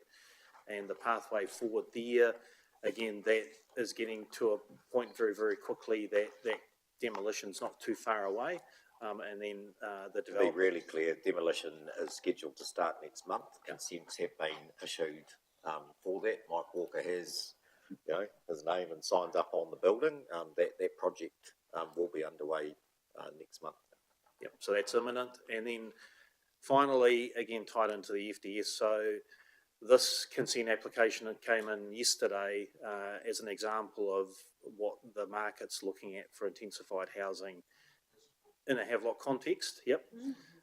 and the pathway forward there. Again, that is getting to a point very, very quickly that demolition's not too far away. And then the To be development. really clear, demolition is scheduled to start next month. Consents have been issued for that. Mike Walker has, his name and signed up on the building. That project will be underway next month. Yep, so that's imminent. And then finally, again, tied into the FDS, so this consent application that came in yesterday as an example of what the market's looking at for intensified housing in a Havelock context. Yep.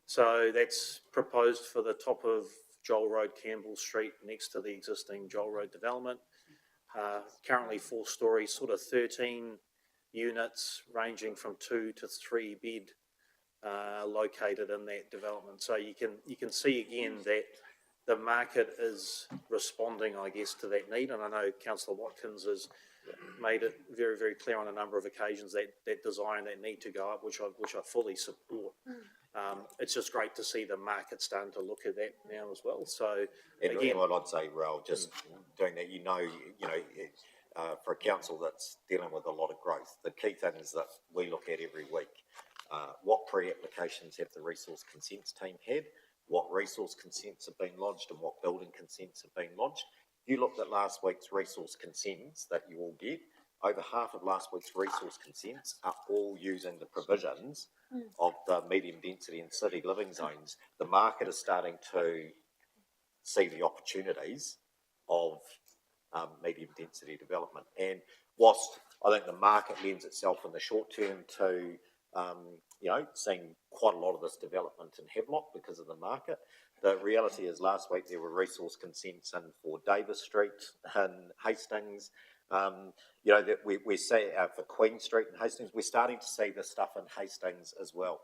So that's proposed for the top of Joel Road, Campbell Street, next to the existing Joel Road development. Currently 4 stories, sort of 13 units ranging from 2 to 3 bed located in that development. So you can see again that the market is responding, I guess, to that need. And I know Councillor Watkins has made it very, very clear on a number of occasions that desire and that need to go up, which I fully support. It's just great to see the market starting to look at that now as well. So And again, what I'd say, Raoul, just doing that, for a council that's dealing with a lot of growth, the key things that we look at every week, what pre-applications have the resource consents team had, what resource consents have been lodged and what building consents have been lodged. You looked at last week's resource consents that you all get, over half of last week's resource consents are all using the provisions of the medium density and city living zones. The market is starting to see the opportunities of medium density development. And whilst I think the market lends itself in the short term to seeing quite a lot of this development in Havelock because of the market, the reality is last week there were resource consents in for Davis Street and Hastings. That we see for Queen Street and Hastings, we're starting to see this stuff in Hastings as well.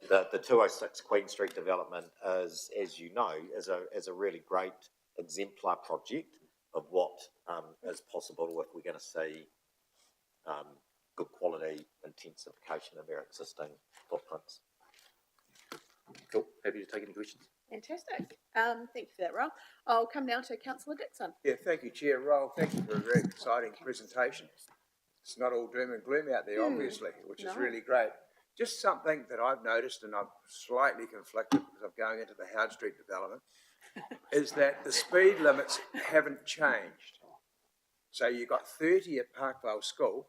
The 206 Queen Street development is, as you know, is a really great exemplar project of what is possible if we're going to see good quality intensification of our existing footprints. cool. Happy to take any questions. Fantastic. Thank you for that, Roel. I'll come now to Councillor Dixon. Yeah, thank you, Chair. Roel, thank you for a very exciting presentation. It's not all doom and gloom out there, obviously, which is really great. Just something that I've noticed, and I'm slightly conflicted because I'm going into the Howard Street development, is that the speed limits haven't changed. So you've got 30 at Parkvale School,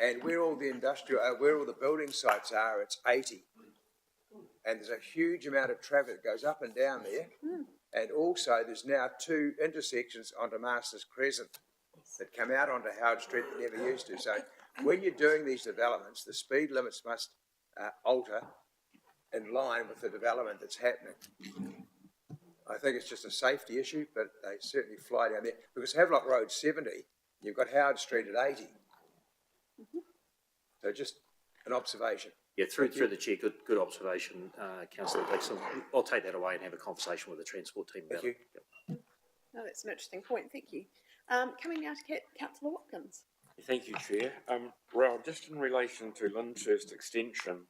and where all the building sites are, it's 80. And there's a huge amount of traffic that goes up and down there. And also there's now 2 intersections onto Masters Crescent that come out onto Howard Street that never used to. So when you're doing these developments, the speed limits must alter in line with the development that's happening. I think it's just a safety issue, but they certainly fly down there. Because Havelock Road's 70, you've got Howard Street at 80. So just an observation. Yeah, through the chair, good observation, Councillor Dixon. I'll take that away and have a conversation with the transport team about it. Yep. Oh, that's an interesting point. Thank you. Coming now to Councillor Watkins. Thank you, Chair. Raoul, just in relation to Lyndhurst Extension,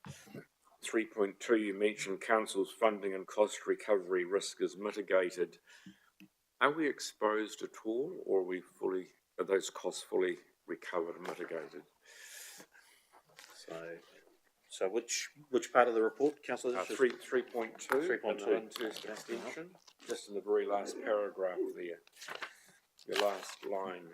3.2, you mentioned council's funding and cost recovery risk is mitigated. Are we exposed at all, or are those costs fully recovered and mitigated? So which part of the report, Councillor? 3.2, Lyndhurst Extension, just in the very last paragraph there, the last line.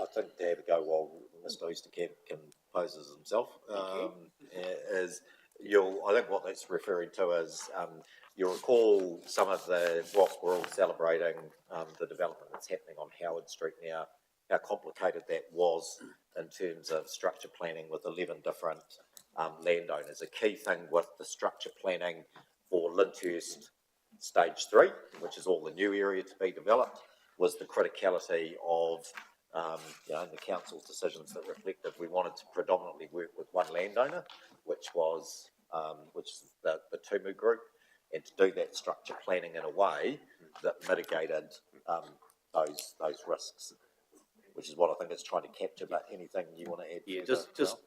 I think to have a go while Mr. Easterkamp composes himself, I think what that's referring to is, you'll recall some of whilst we're all celebrating the development that's happening on Howard Street now how complicated that was in terms of structure planning with 11 different landowners. A key thing with the structure planning for Lyndhurst Stage 3, which is all the new area to be developed, was the criticality of the council's decisions that reflected we wanted to predominantly work with one landowner, which is the Tumu Group, and to do that structure planning in a way that mitigated those risks, which is what I think it's trying to capture. But anything you want to add? Yeah,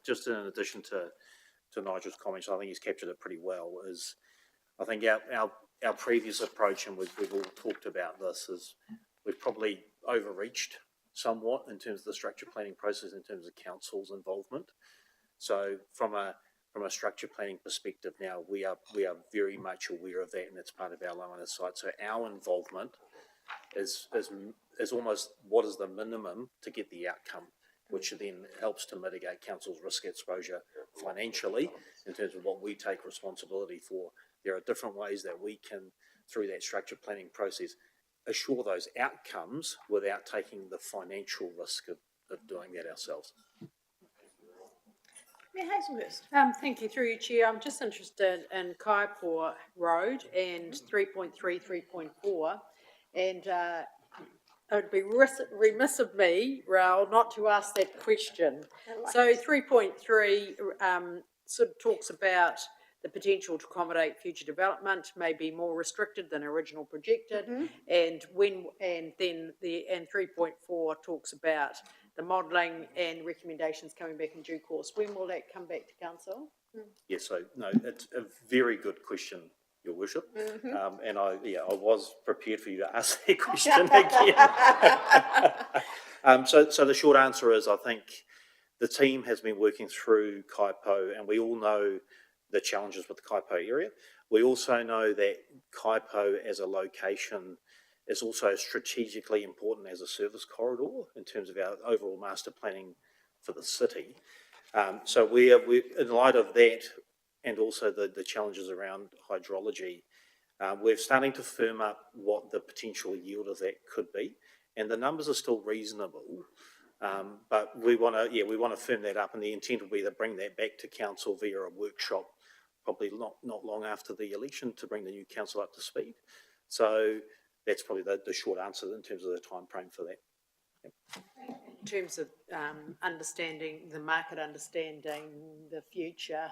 just in addition to Nigel's comments, I think he's captured it pretty well. Is I think our previous approach, and we've all talked about this, is we've probably overreached somewhat in terms of the structure planning process, in terms of council's involvement. So from a structure planning perspective now, we are very much aware of that, and it's part of our line of sight. So our involvement is almost what is the minimum to get the outcome, which then helps to mitigate council's risk exposure financially in terms of what we take responsibility for. There are different ways that we can, through that structure planning process, assure those outcomes without taking the financial risk of doing that ourselves. Mayor Hazelhurst. Thank you, through you, Chair. I'm just interested in Kaiapō Road and 3.3, 3.4, and it would be remiss of me, Raoul, not to ask that question. So 3.3 sort of talks about the potential to accommodate future development may be more restricted than original projected, and 3.4 talks about the modelling and recommendations coming back in due course. When will that come back to council? Yeah, so no, it's a very good question, Your Worship, and I was prepared for you to ask that question again. So the short answer is, I think the team has been working through Kaiapō, and we all know the challenges with the Kaiapō area. We also know that Kaiapō as a location is also strategically important as a service corridor in terms of our overall master planning for the city. So we in light of that, and also the challenges around hydrology, we're starting to firm up what the potential yield of that could be, and the numbers are still reasonable. But we want to firm that up, and the intent will be to bring that back to council via a workshop, probably not long after the election, to bring the new council up to speed. So that's probably the short answer in terms of the time frame for that. Yep. In terms of understanding the market, understanding the future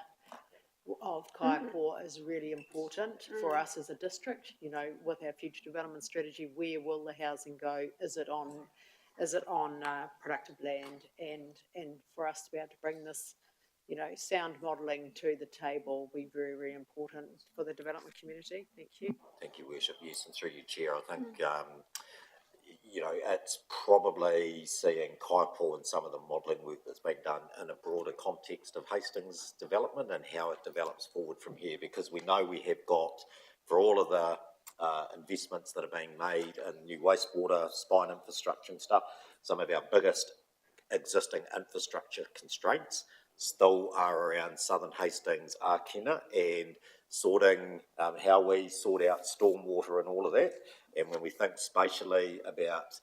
of Kaiapō is really important for us as a district. You know, with our future development strategy, where will the housing go? Is it on productive land? And for us to be able to bring this, sound modelling to the table will be very, very important for the development community. Thank you. Thank you, Worship. Yes, and through you, Chair, I think, it's probably seeing Kaiapō and some of the modelling work that's been done in a broader context of Hastings development and how it develops forward from here, because we know we have got, for all of the investments that are being made in new wastewater, spine infrastructure and stuff, some of our biggest existing infrastructure constraints still are around Southern Hastings, Arkina, and sorting how we sort out stormwater and all of that. And when we think spatially about,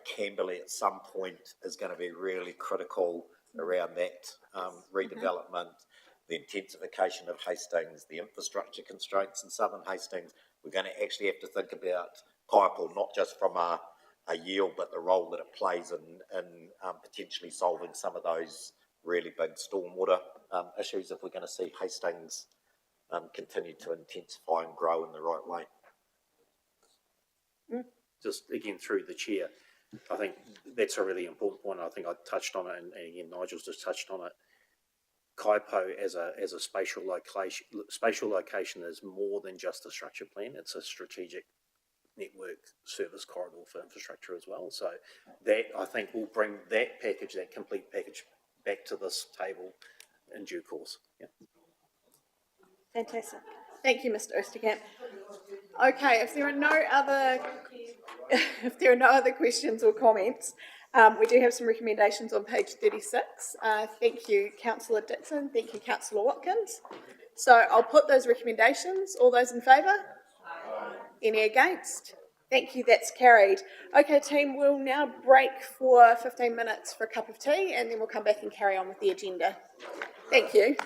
Camberley at some point is going to be really critical around that redevelopment, the intensification of Hastings, the infrastructure constraints in Southern Hastings. We're going to actually have to think about Kaiapō not just from a yield, but the role that it plays in potentially solving some of those really big stormwater issues if we're going to see Hastings continue to intensify and grow in the right way. Just again through the chair, I think that's a really important point. I think I touched on it, and again Nigel's just touched on it. Kaiapō as a spatial location is more than just a structure plan. It's a strategic network service corridor for infrastructure as well. So that, I think, will bring that complete package back to this table in due course. Yeah. Fantastic. Thank you, Mr. Oosterkamp. Okay, if there are no other questions or comments, we do have some recommendations on page 36. Thank you, Councillor Dixon. Thank you, Councillor Watkins. So I'll put those recommendations. All those in favour? Any against? Thank you, that's carried. Okay, team, we'll now break for 15 minutes for a cup of tea and then we'll come back and carry on with the agenda. Thank you.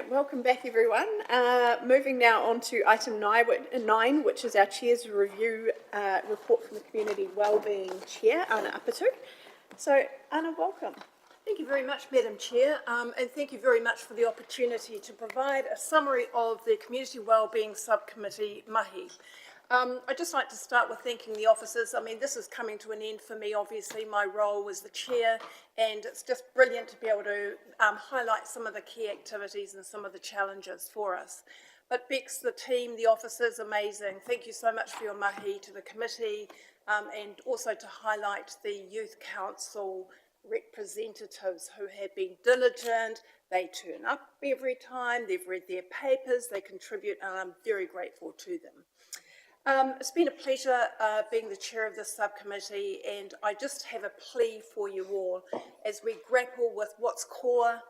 Right, welcome back everyone. Moving now on to item 9, which is our Chair's review report from the Community Wellbeing Chair, Anna Apatu. So, Anna, welcome. Thank you very much, Madam Chair, and thank you very much for the opportunity to provide a summary of the Community Wellbeing Subcommittee mahi. I'd just like to start with thanking the officers. I mean, this is coming to an end for me, obviously. My role was the chair, and it's just brilliant to be able to highlight some of the key activities and some of the challenges for us. But Bex, the team, the officers, amazing. Thank you so much for your mahi to the committee, and also to highlight the Youth Council representatives who have been diligent. They turn up every time, they've read their papers, they contribute, and I'm very grateful to them. It's been a pleasure being the chair of this subcommittee, and I just have a plea for you all as we grapple with what's core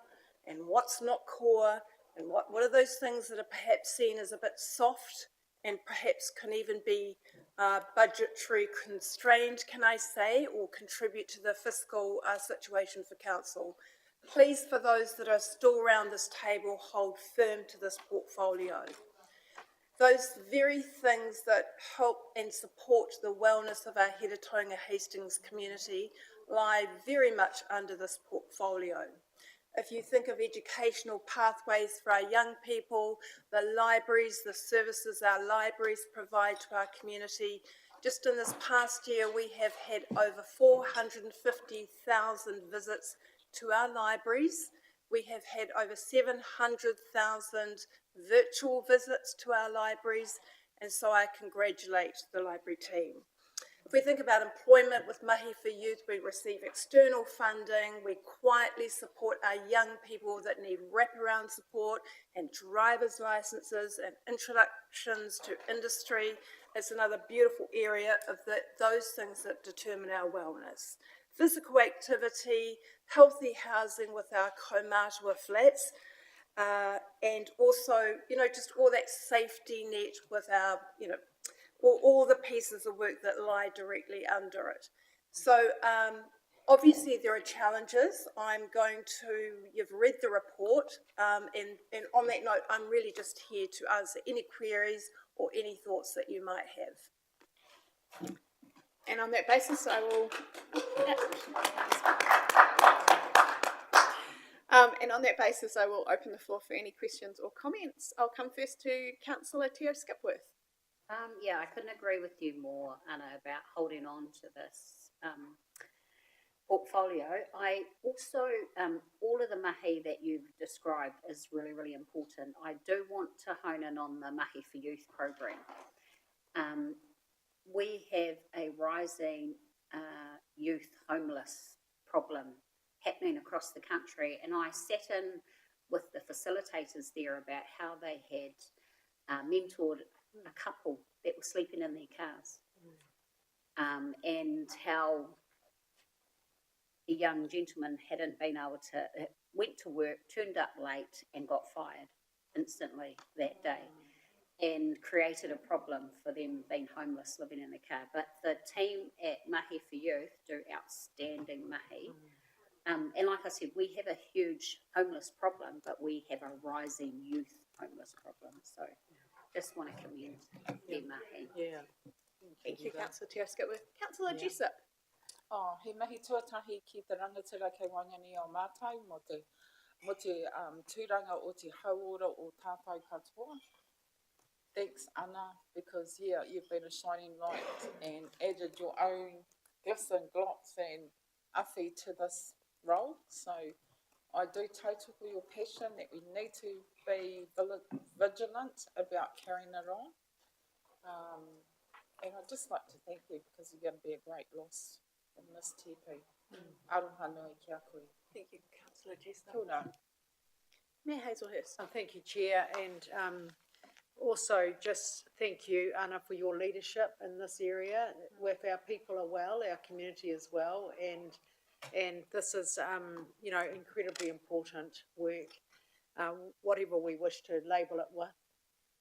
and what's not core, and what are those things that are perhaps seen as a bit soft and perhaps can even be budgetary constrained, can I say, or contribute to the fiscal situation for council. Please, for those that are still around this table, hold firm to this portfolio. Those very things that help and support the wellness of our Heretaunga Hastings community lie very much under this portfolio. If you think of educational pathways for our young people, the libraries, the services our libraries provide to our community, just in this past year we have had over 450,000 visits to our libraries. We have had over 700,000 virtual visits to our libraries, and so I congratulate the library team. If we think about employment with Mahi for Youth, we receive external funding, we quietly support our young people that need wraparound support and driver's licenses and introductions to industry. It's another beautiful area of those things that determine our wellness. Physical activity, healthy housing with our kaumātua flats, and also, just all that safety net with our, all the pieces of work that lie directly under it. So obviously there are challenges. You've read the report, and on that note, I'm really just here to answer any queries or any thoughts that you might have. And on that basis, I will... open the floor for any questions or comments. I'll come first to Councillor Teo Skipworth. Yeah, I couldn't agree with you more, Anna, about holding on to this portfolio. I also, all of the mahi that you've described is really, really important. I do want to hone in on the Mahi for Youth program. We have a rising youth homeless problem happening across the country, and I sat in with the facilitators there about how they had mentored a couple that were sleeping in their cars, and how the young gentleman hadn't been able to, went to work, turned up late and got fired instantly that day, and created a problem for them being homeless, living in the car. But the team at Mahi for Youth do outstanding mahi. And like I said, we have a huge homeless problem, but we have a rising youth homeless problem. So just want to commend their mahi. Yeah. Thank you, Councillor Teo Skipworth. Councillor Jessup. He mahi tuatahi ki te rangatira kei wangani o mātai mo te tūranga o te hauora o tātou katoa. Thanks, Anna, because you've been a shining light and added your own glitz and glots and awhi to this role. So I do tautoko your passion that we need to be vigilant about carrying it on. And I'd just like to thank you because you're going to be a great loss in this tepu. Aroha nui kia koe. Thank you, Councillor Jessup. Tōna. Mayor Hazelhurst. Thank you, Chair, and also just thank you, Anna, for your leadership in this area. With our people are well, our community as well, and this is, incredibly important work. Whatever we wish to label it with,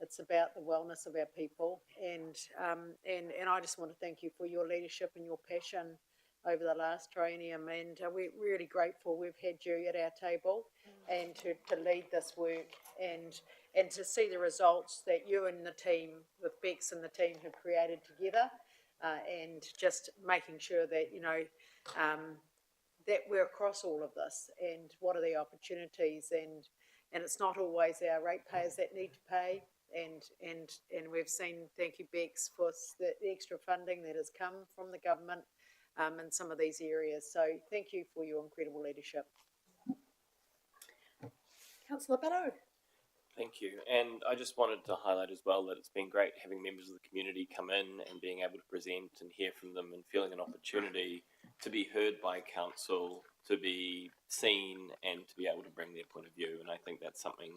it's about the wellness of our people, and I just want to thank you for your leadership and your passion over the last triennium, and we're really grateful we've had you at our table and to lead this work and to see the results that you and the team, with Bex and the team, have created together, and just making sure that, you know, that we're across all of this and what are the opportunities, and it's not always our ratepayers that need to pay. And we've seen, thank you, Bex, for the extra funding that has come from the government in some of these areas. So thank you for your incredible leadership. Councillor Barrow. Thank you. And I just wanted to highlight as well that it's been great having members of the community come in and being able to present and hear from them and feeling an opportunity to be heard by council, to be seen and to be able to bring their point of view. And I think that's something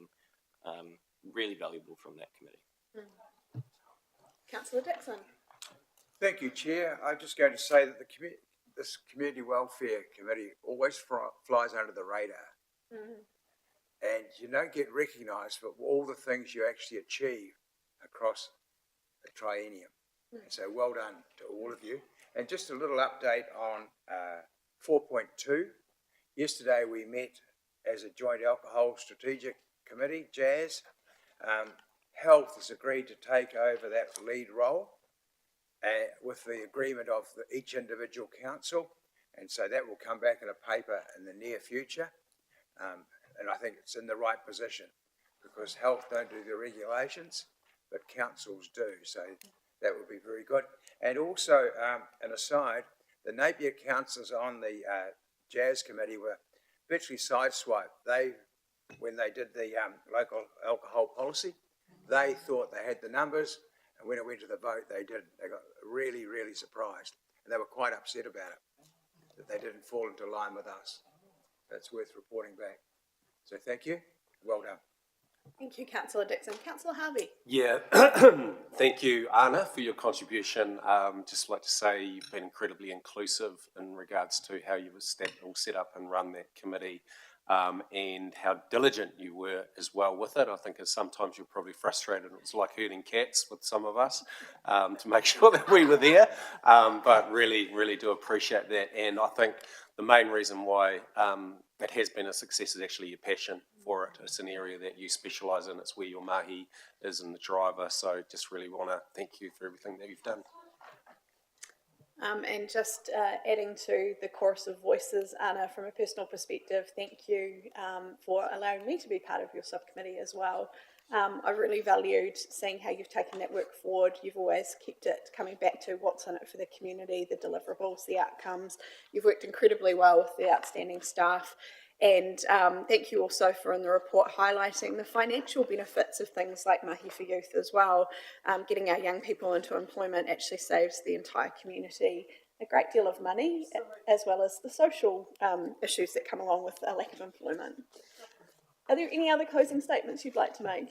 really valuable from that committee. Councillor Dixon. Thank you, Chair. I'm just going to say that this Community Welfare Committee always flies under the radar. And you don't get recognised for all the things you actually achieve across the triennium. So well done to all of you. And just a little update on 4.2. Yesterday we met as a Joint Alcohol Strategic Committee, JAS. Health has agreed to take over that lead role with the agreement of each individual council. And so that will come back in a paper in the near future. And I think it's in the right position because health don't do the regulations, but councils do. So that would be very good. And also, an aside, the Napier councillors on the JAS committee were virtually sideswiped. When they did the local alcohol policy, they thought they had the numbers, and when it went to the vote, they didn't. They got really, really surprised, and they were quite upset about it, that they didn't fall into line with us. That's worth reporting back. So thank you. Well done. Thank you, Councillor Dixon. Councillor Harvey. Yeah, thank you, Anna, for your contribution. Just like to say you've been incredibly inclusive in regards to how you were set up and run that committee, and how diligent you were as well with it. I think sometimes you're probably frustrated. It was like herding cats with some of us to make sure that we were there, but really, really do appreciate that. And I think the main reason why it has been a success is actually your passion for it. It's an area that you specialise in. It's where your mahi is and the driver. So just really want to thank you for everything that you've done. And just adding to the chorus of voices, Anna, from a personal perspective, thank you for allowing me to be part of your subcommittee as well. I really valued seeing how you've taken that work forward. You've always kept it coming back to what's in it for the community, the deliverables, the outcomes. You've worked incredibly well with the outstanding staff. And thank you also for in the report highlighting the financial benefits of things like Mahi for Youth as well. Getting our young people into employment actually saves the entire community a great deal of money, as well as the social issues that come along with a lack of employment. Are there any other closing statements you'd like to make?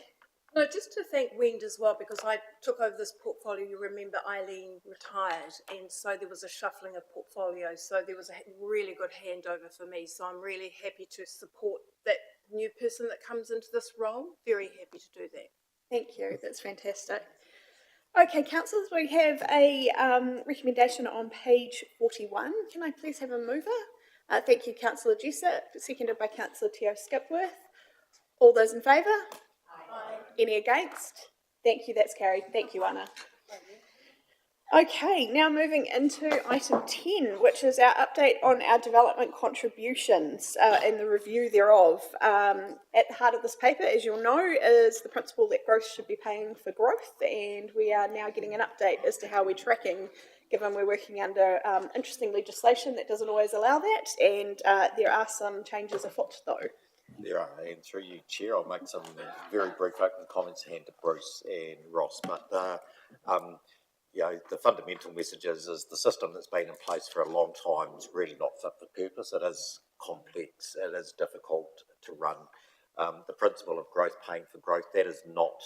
No, just to thank Wend as well, because I took over this portfolio. You remember Eileen retired, and so there was a shuffling of portfolios. So there was a really good handover for me. So I'm really happy to support that new person that comes into this role. Very happy to do that. Thank you. That's fantastic. Okay, councillors, we have a recommendation on page 41. Can I please have a mover? Thank you, Councillor Jessup, seconded by Councillor Teo Skipworth. All those in favour? Aye. Any against? Thank you, that's carried. Thank you, Anna. Okay, now moving into item 10, which is our update on our development contributions and the review thereof. At the heart of this paper, as you'll know, is the principle that growth should be paying for growth, and we are now getting an update as to how we're tracking, given we're working under interesting legislation that doesn't always allow that, and there are some changes afoot though. There are, and through you, Chair, I'll make some very brief opening comments to hand to Bruce and Ross. But, you know, the fundamental message is the system that's been in place for a long time is really not fit for purpose. It is complex, it is difficult to run. The principle of growth paying for growth, that is not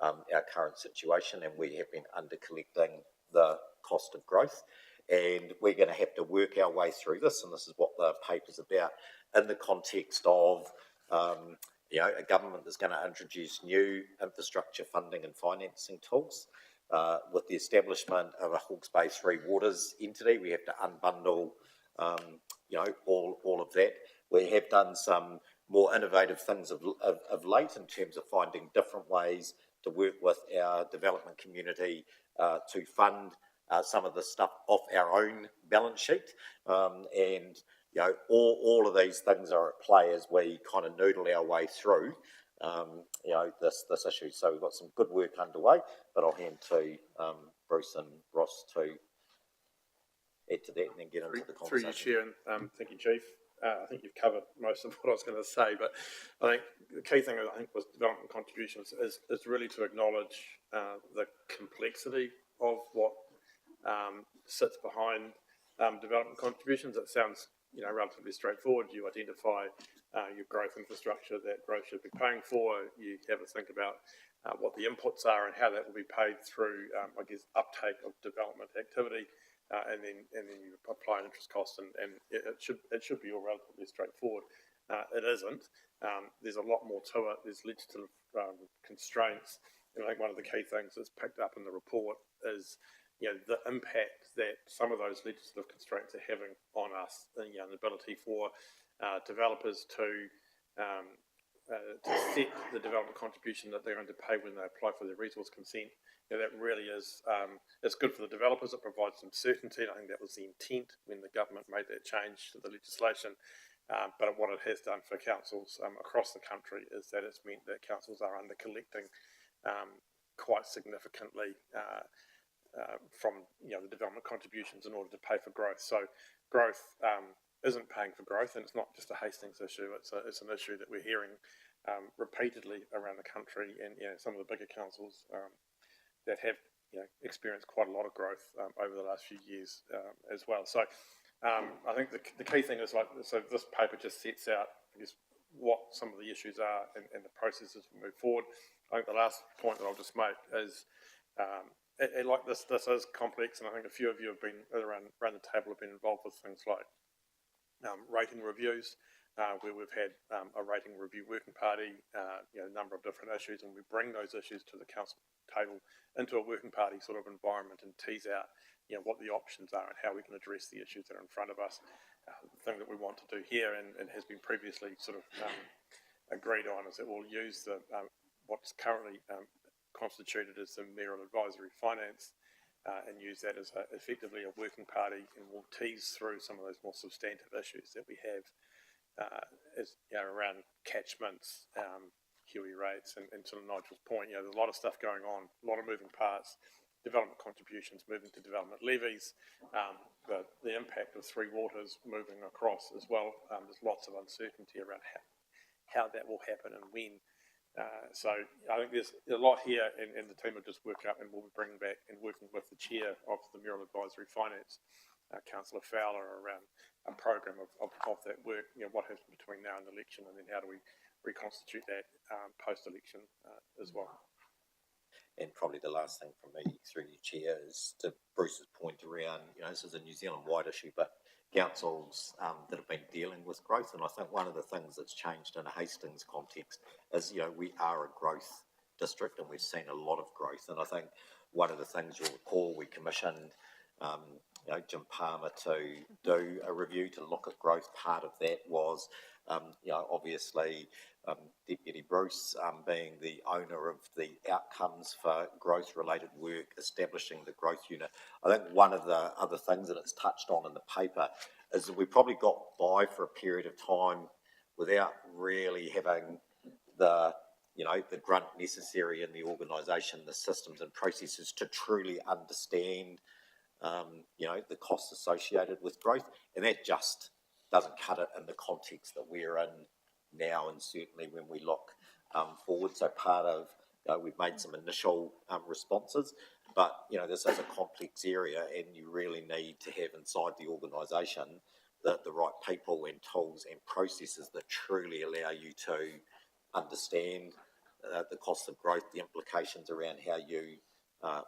our current situation, and we have been under-collecting the cost of growth. And we're going to have to work our way through this, and this is what the paper's about, in the context of you know, a government that's going to introduce new infrastructure funding and financing tools. with the establishment of a Hawke's Bay Three Waters entity, we have to unbundle, all of that. We have done some more innovative things of late in terms of finding different ways to work with our development community to fund some of the stuff off our own balance sheet. And all of these things are at play as we kind of noodle our way through this issue. So we've got some good work underway, but I'll hand to Bruce and Ross to add to that and then get into the conversation. Through you, Chair, and thank you, Chief. I think you've covered most of what I was going to say, but I think the key thing with development contributions is really to acknowledge the complexity of what sits behind development contributions. It sounds relatively straightforward. You identify your growth infrastructure that growth should be paying for. You have a think about what the inputs are and how that will be paid through, uptake of development activity. And then you apply an interest cost, and it should be all relatively straightforward. It isn't. There's a lot more to it. There's legislative constraints, and I think one of the key things that's picked up in the report is the impact that some of those legislative constraints are having on us. The ability for developers to set the development contribution that they're going to pay when they apply for their resource consent. That really is, it's good for the developers. It provides some certainty. I think that was the intent when the government made that change to the legislation. But what it has done for councils across the country is that it's meant that councils are under collecting quite significantly from the development contributions in order to pay for growth. So growth isn't paying for growth, and it's not just a Hastings issue. It's an issue that we're hearing repeatedly around the country, and some of the bigger councils that have experienced quite a lot of growth over the last few years as well. So I think the key thing is so this paper just sets out what some of the issues are and the processes we move forward. I think the last point that I'll just make is this is complex, and I think a few of you have been around the table have been involved with things like rating reviews, where we've had a rating review working party, a number of different issues, and we bring those issues to the council table into a working party sort of environment and tease out what the options are and how we can address the issues that are in front of us. The thing that we want to do here and has been previously sort of agreed on is that we'll use what's currently constituted as the Mayoral Advisory Finance and use that as effectively a working party, and we'll tease through some of those more substantive issues that we have around catchments, QE rates, and sort of Nigel's point, there's a lot of stuff going on, a lot of moving parts, development contributions moving to development levies, the impact of Three Waters moving across as well. There's lots of uncertainty around how that will happen and when. So I think there's a lot here, and the team have just worked up, and we'll be bringing back and working with the chair of the Mayoral Advisory Finance, Councillor Fowler, around a program of that work. What happens between now and the election, and then how do we reconstitute that post-election as well. And probably the last thing from me through you, Chair, is to Bruce's point around, this is a New Zealand-wide issue, but councils that have been dealing with growth. And I think one of the things that's changed in a Hastings context is, we are a growth district and we've seen a lot of growth. And I think one of the things you'll recall, we commissioned Jim Palmer to do a review to look at growth. Part of that was, obviously, Deputy Bruce being the owner of the outcomes for growth-related work, establishing the growth unit. I think one of the other things that it's touched on in the paper is that we probably got by for a period of time without really having the grunt necessary in the organisation, the systems and processes to truly understand, the costs associated with growth. And that just doesn't cut it in the context that we're in now, and certainly when we look forward. So part of, we've made some initial responses, but, this is a complex area, and you really need to have inside the organisation the right people and tools and processes that truly allow you to understand the cost of growth, the implications around how you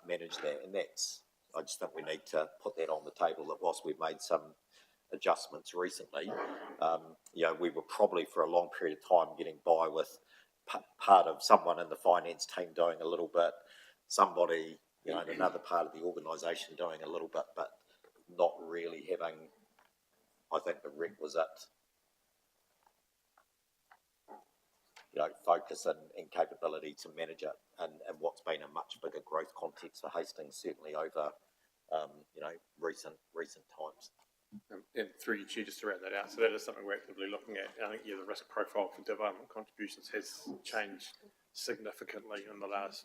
manage that. And I just think we need to put that on the table, that whilst we've made some adjustments recently, we were probably for a long period of time getting by with part of someone in the finance team doing a little bit, somebody you know, in another part of the organisation doing a little bit, but not really having, I think, the requisite, you know, focus and capability to manage it and what's been a much bigger growth context for Hastings, certainly over, you know, recent times. And through your chair, just to round that out, so that is something we're actively looking at. I think, the risk profile for development contributions has changed significantly in the last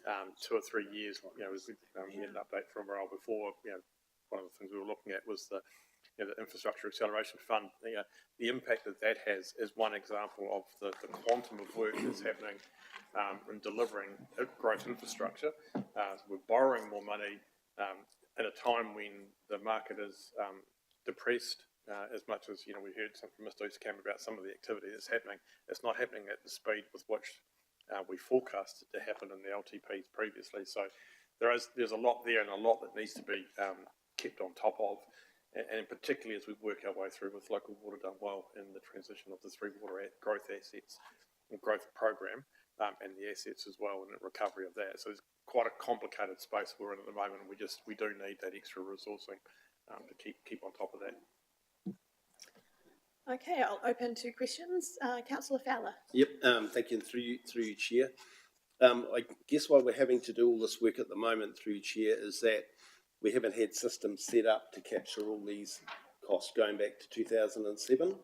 2 or 3 years. You know, as we had an update from Raoul before, one of the things we were looking at was the Infrastructure Acceleration Fund. The impact that has is one example of the quantum of work that's happening in delivering growth infrastructure. So we're borrowing more money at a time when the market is depressed. As much as we heard something from Mr. Oostkamp about some of the activity that's happening, it's not happening at the speed with which we forecasted to happen in the LTPs previously. So there's a lot there and a lot that needs to be kept on top of, and particularly as we work our way through with local water done well in the transition of the three water growth assets and growth program, and the assets as well and the recovery of that. So it's quite a complicated space we're in at the moment, and we do need that extra resourcing to keep on top of that. Okay, I'll open to questions. Councillor Fowler. Yep, thank you, and through you, Chair. I guess why we're having to do all this work at the moment, through you, Chair, is that we haven't had systems set up to capture all these costs going back to 2007.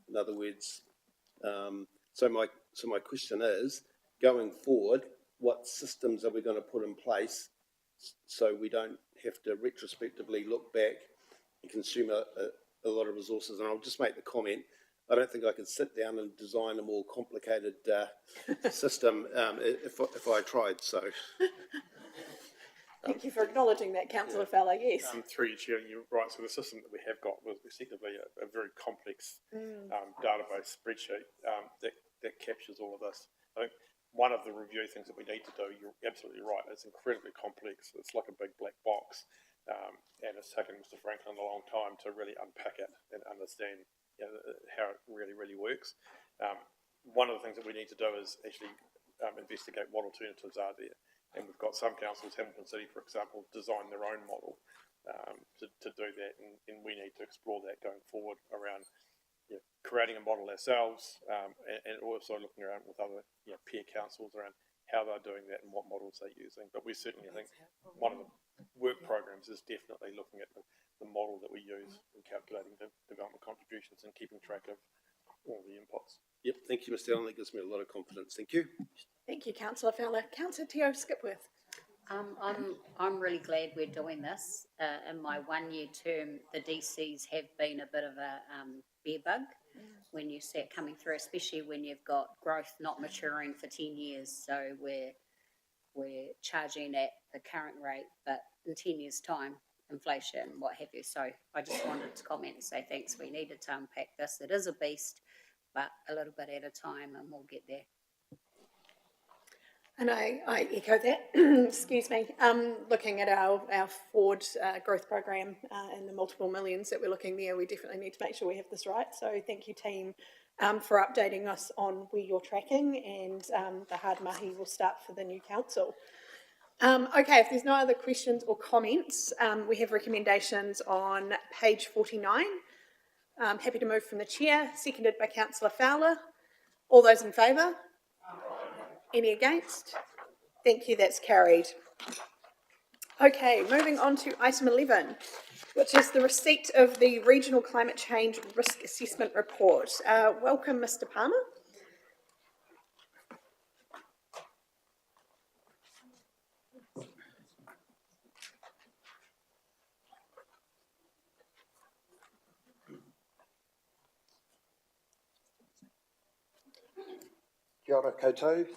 In other words, so my question is, going forward, what systems are we going to put in place so we don't have to retrospectively look back and consume a lot of resources? And I'll just make the comment, I don't think I could sit down and design a more complicated system if I tried, so. Thank you for acknowledging that, Councillor Fowler, yes. Through your chair, you're right, so the system that we have got was effectively a very complex database spreadsheet that captures all of this. I think one of the review things that we need to do, you're absolutely right, it's incredibly complex, it's like a big black box, and it's taken Mr. Franklin a long time to really unpack it and understand how it really works. One of the things that we need to do is actually investigate what alternatives are there. And we've got some councils, Hamilton City, for example, design their own model to do that, and we need to explore that going forward around creating a model ourselves, and also looking around with other peer councils around how they're doing that and what models they're using. But we certainly think one of the work programs is definitely looking at the model that we use in calculating the development contributions and keeping track of all the inputs. Yep, thank you, Mr. Allen. That gives me a lot of confidence. Thank you. Thank you, Councillor Fowler. Councillor Teo Skipworth. I'm really glad we're doing this. In my 1-year term, the DCs have been a bit of a bear bug when you see it coming through, especially when you've got growth not maturing for 10 years. So we're charging at the current rate, but in 10 years' time, inflation, what have you. So I just wanted to comment and say thanks. We needed to unpack this. It is a beast, but a little bit at a time, and we'll get there. And I echo that. Excuse me. Looking at our forward growth program and the multiple millions that we're looking there, we definitely need to make sure we have this right. So thank you, team, for updating us on where you're tracking, and the hard mahi will start for the new council. Okay, if there's no other questions or comments, we have recommendations on page 49. I'm happy to move from the chair, seconded by Councillor Fowler. All those in favour? Any against? Thank you, that's carried. Okay, moving on to item 11, which is the receipt of the Regional Climate Change Risk Assessment Report. Welcome, Mr. Palmer. Kia ora koutou.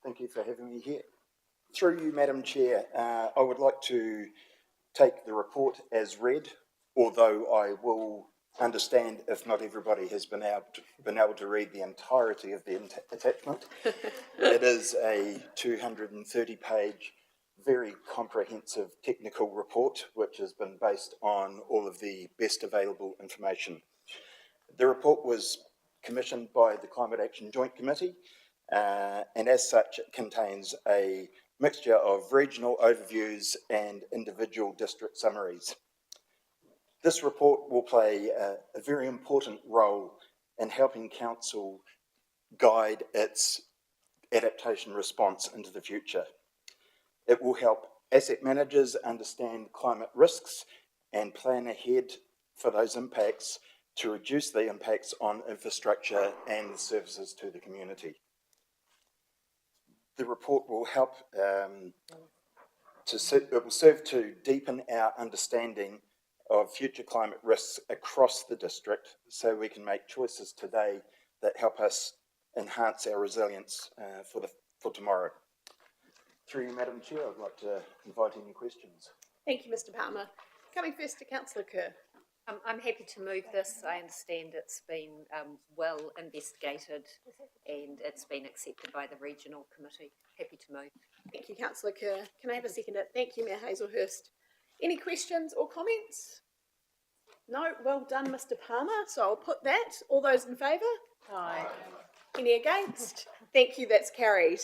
Thank you for having me here. Through you, Madam Chair, I would like to take the report as read, although I will understand if not everybody has been able to read the entirety of the attachment. It is a 230-page, very comprehensive technical report, which has been based on all of the best available information. The report was commissioned by the Climate Action Joint Committee, and as such it contains a mixture of regional overviews and individual district summaries. This report will play a very important role in helping council guide its adaptation response into the future. It will help asset managers understand climate risks and plan ahead for those impacts to reduce the impacts on infrastructure and services to the community. The report will help it will serve to deepen our understanding of future climate risks across the district so we can make choices today that help us enhance our resilience for tomorrow. Through you, Madam Chair, I'd like to invite any questions. Thank you, Mr Palmer. Coming first to Councillor Kerr. I'm happy to move this. I understand it's been well investigated and it's been accepted by the regional committee. Happy to move. Thank you, Councillor Kerr. Can I have a second? Thank you, Mayor Hazelhurst. Any questions or comments? No? Well done, Mr Palmer. So I'll put that. All those in favour? Aye. Any against? Thank you, that's carried.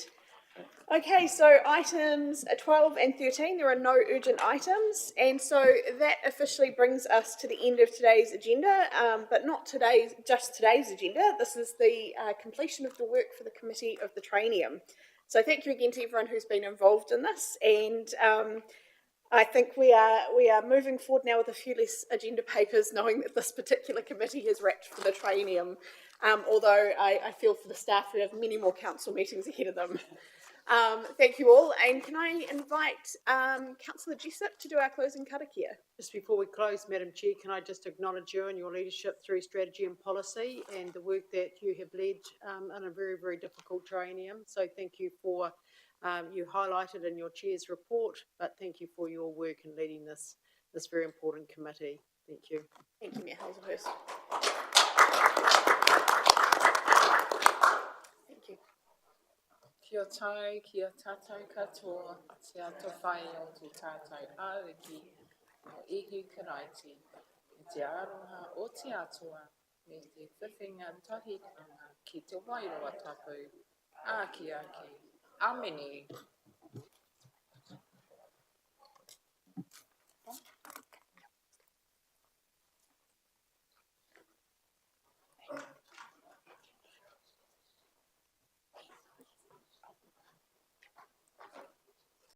Okay, so items 12 and 13, there are no urgent items, and so that officially brings us to the end of today's agenda, but not just today's agenda. This is the completion of the work for the Committee of the Trainium. So thank you again to everyone who's been involved in this, and I think we are moving forward now with a few less agenda papers, knowing that this particular committee has wrapped for the Trainium, although I feel for the staff who have many more council meetings ahead of them. Thank you all, and can I invite Councillor Jessup to do our closing karakia? Just before we close, Madam Chair, can I just acknowledge you and your leadership through strategy and policy and the work that you have led in a very, very difficult Trainium. So thank you for, you highlighted in your chair's report, but thank you for your work in leading this very important committee. Thank you. Thank you, Mayor Hazelhurst. Thank you. Kia tai, kia tātou katoa, te ato whai o tu tātou āwiki, o ihi karaiti, i te aroha o te atua, me te whiwhinga tahikanga ki te wairoa tapu, āki āki, ameni.